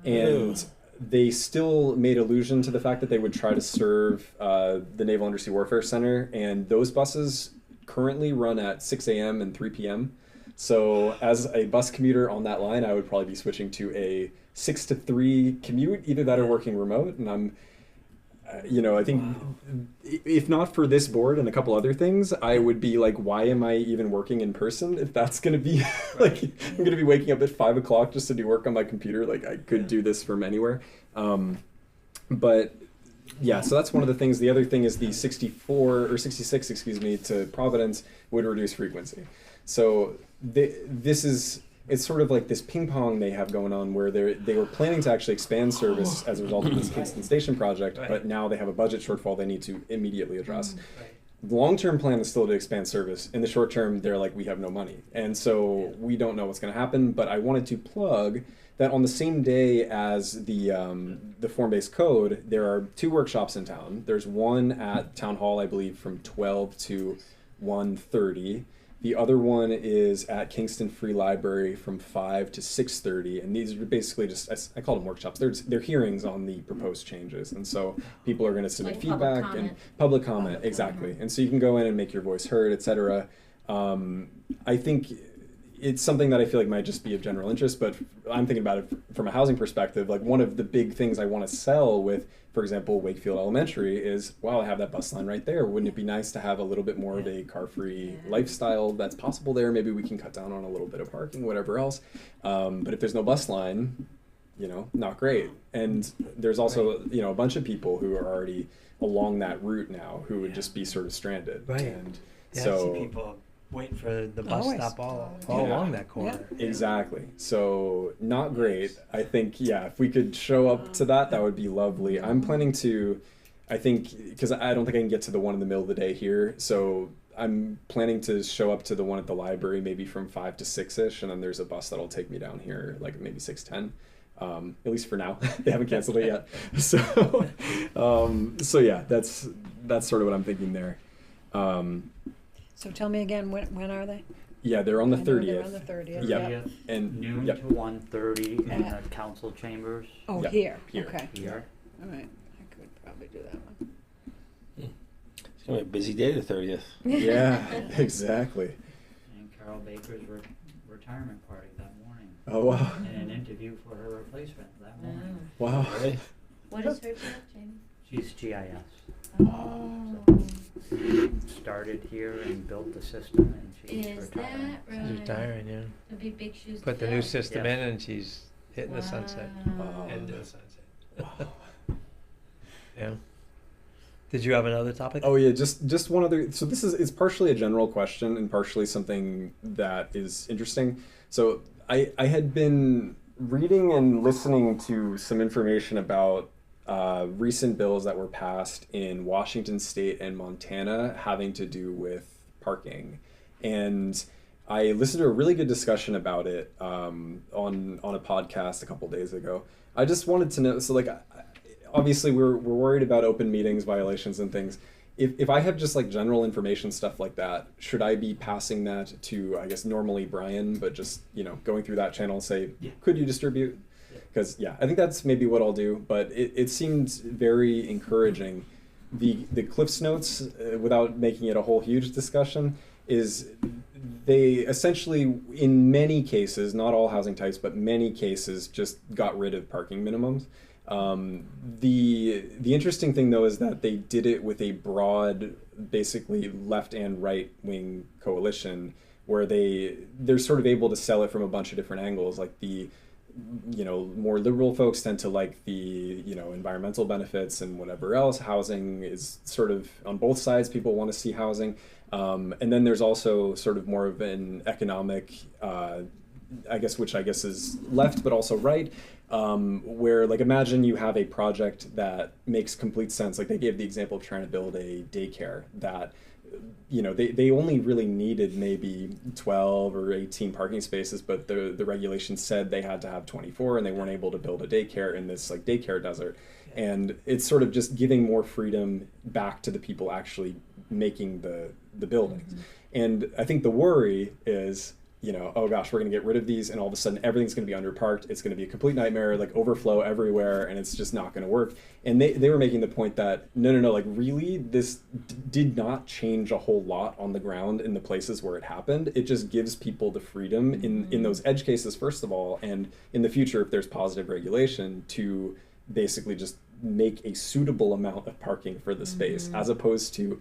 And they still made allusion to the fact that they would try to serve the Naval Undersea Warfare Center, and those buses currently run at 6 a.m. and 3 p.m. So as a bus commuter on that line, I would probably be switching to a 6 to 3 commute, either that or working remote. And I'm, I think if not for this board and a couple other things, I would be like, why am I even working in person if that's going to be like, I'm going to be waking up at 5 o'clock just to do work on my computer. Like I could do this from anywhere. But yeah, so that's one of the things. The other thing is the 66, to Providence would reduce frequency. So it's sort of like this ping pong they have going on where they were planning to actually expand service as a result of this Kingston Station project, but now they have a budget shortfall they need to immediately address. The long-term plan is still to expand service. In the short term, they're like, we have no money. And so we don't know what's going to happen, but I wanted to plug that on the same day as the form-based code, there are 2 workshops in town. There's one at Town Hall, I believe, from 12 to 1:30. The other one is at Kingston Free Library from 5 to 6:30, and these are basically just, I call them workshops. They're hearings on the proposed changes, and so people are going to submit Like public feedback and comment. public comment, exactly. And so you can go in and make your voice heard, etc. I think it's something that I feel like might just be of general interest, but I'm thinking about it from a housing perspective. Like one of the big things I want to sell with, for example, Wakefield Elementary is, wow, I have that bus line right there. Wouldn't it be nice to have a little bit more of a car-free lifestyle that's possible there? Maybe we can cut down on a little bit of parking, whatever else. But if there's no bus line, not great. And there's also, a bunch of people who are already along that route now who would just be sort of stranded. Right. And Yeah, so I see people wait for the bus Always. stop all Yeah. along that corner. Exactly. So not great. I think, if we could show up to that would be lovely. I'm planning to, because I don't think I can get to the one in the middle of the day here. So I'm planning to show up to the one at the library maybe from 5 to 6-ish. And then there's a bus that'll take me down here, like maybe 6:10. At least for now. They haven't canceled it yet. So yeah, that's sort of what I'm thinking there. So tell me again, when are they? Yeah, they're on the I know 30th. they're on the 30th. Yep. 30th, And noon yep. to 1:30 in the At- council chambers Oh, Yep, here, here. okay. here. All right, I could probably do that one. It's gonna be a busy day, the 30th. Yeah, exactly. And Carol Baker's retirement party that morning. Oh, wow. And an interview for her replacement that morning. Wow. Really? What is her job, Jamie? She's GIS. Oh. started here and built the system, and she's Is retiring. that right? She's retiring, yeah. It'll be big shoes to Put the new fill. system Yes. in and she's hitting the sunset. Wow. Into the sunset. Yeah. Did you have another topic? Oh yeah, just one other. So this is it's partially a general question and partially something that is interesting. So I had been reading and listening to some information about recent bills that were passed in Washington State and Montana having to do with parking, and I listened to a really good discussion about it on a podcast a couple days ago. I just wanted to know. So like, obviously we're worried about open meetings violations and things. If I have just like general information stuff like that, should I be passing that to, I guess normally Brian, but just, going through that channel and say, Yeah. could you distribute? Because I think that's maybe what I'll do, but it seemed very encouraging. The Cliff's Notes, without making it a whole huge discussion, is they essentially, in many cases, not all housing types, but many cases, just got rid of parking minimums. The interesting thing though is that they did it with a broad, basically left and right wing coalition, where they're sort of able to sell it from a bunch of different angles. Like the more liberal folks tend to like the environmental benefits and whatever else. Housing is sort of on both sides. People want to see housing, and then there's also sort of more of an economic, which is left but also right. Where like imagine you have a project that makes complete sense. Like they gave the example of trying to build a daycare that they only really needed maybe 12 or 18 parking spaces, but the regulations said they had to have 24, and they weren't able to build a daycare in this like daycare desert. And it's sort of just giving more freedom back to the people actually making the buildings. Mm-hmm. And I think the worry is, oh gosh, we're going to get rid of these, and all of a sudden everything's going to be underparked. It's going to be a complete nightmare, like overflow everywhere, and it's just not going to work. And they were making the point that no, like really, this did not change a whole lot on the ground in the places where it happened. It just gives people the freedom in those edge cases, first of all, and in the future, if there's positive regulation, to basically just make a suitable amount of parking for the space, as opposed to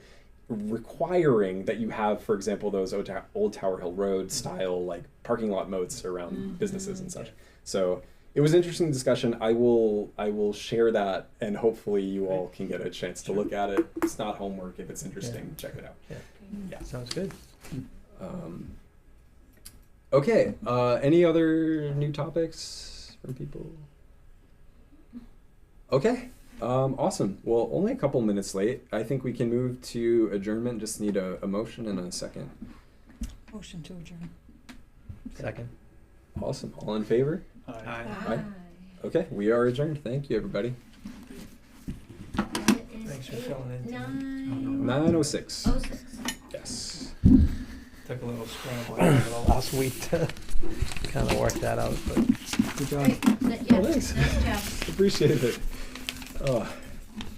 requiring that you have, for example, those old Tower Hill Road style like parking lot moats around businesses and such. So it was an interesting discussion. I will share that, and hopefully you all can get a chance to look at it. It's not homework. If it's interesting, check it out. Yeah, sounds good. Okay. Any other new topics from people? Okay. Awesome. Well, only a couple minutes late. I think we can move to adjournment. Just need a motion and a second. Motion to adjourn. Second. Awesome. All in favor? Aye. Aye. Okay, we are adjourned. Thank you, everybody. Thanks for filling in. 9:06. 9:06. Yes. Took a little scramble the last week to kind of work that out, but Good job. Great. Yeah, thanks. nice job. Appreciate it. Oh.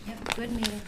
Yep, good meeting.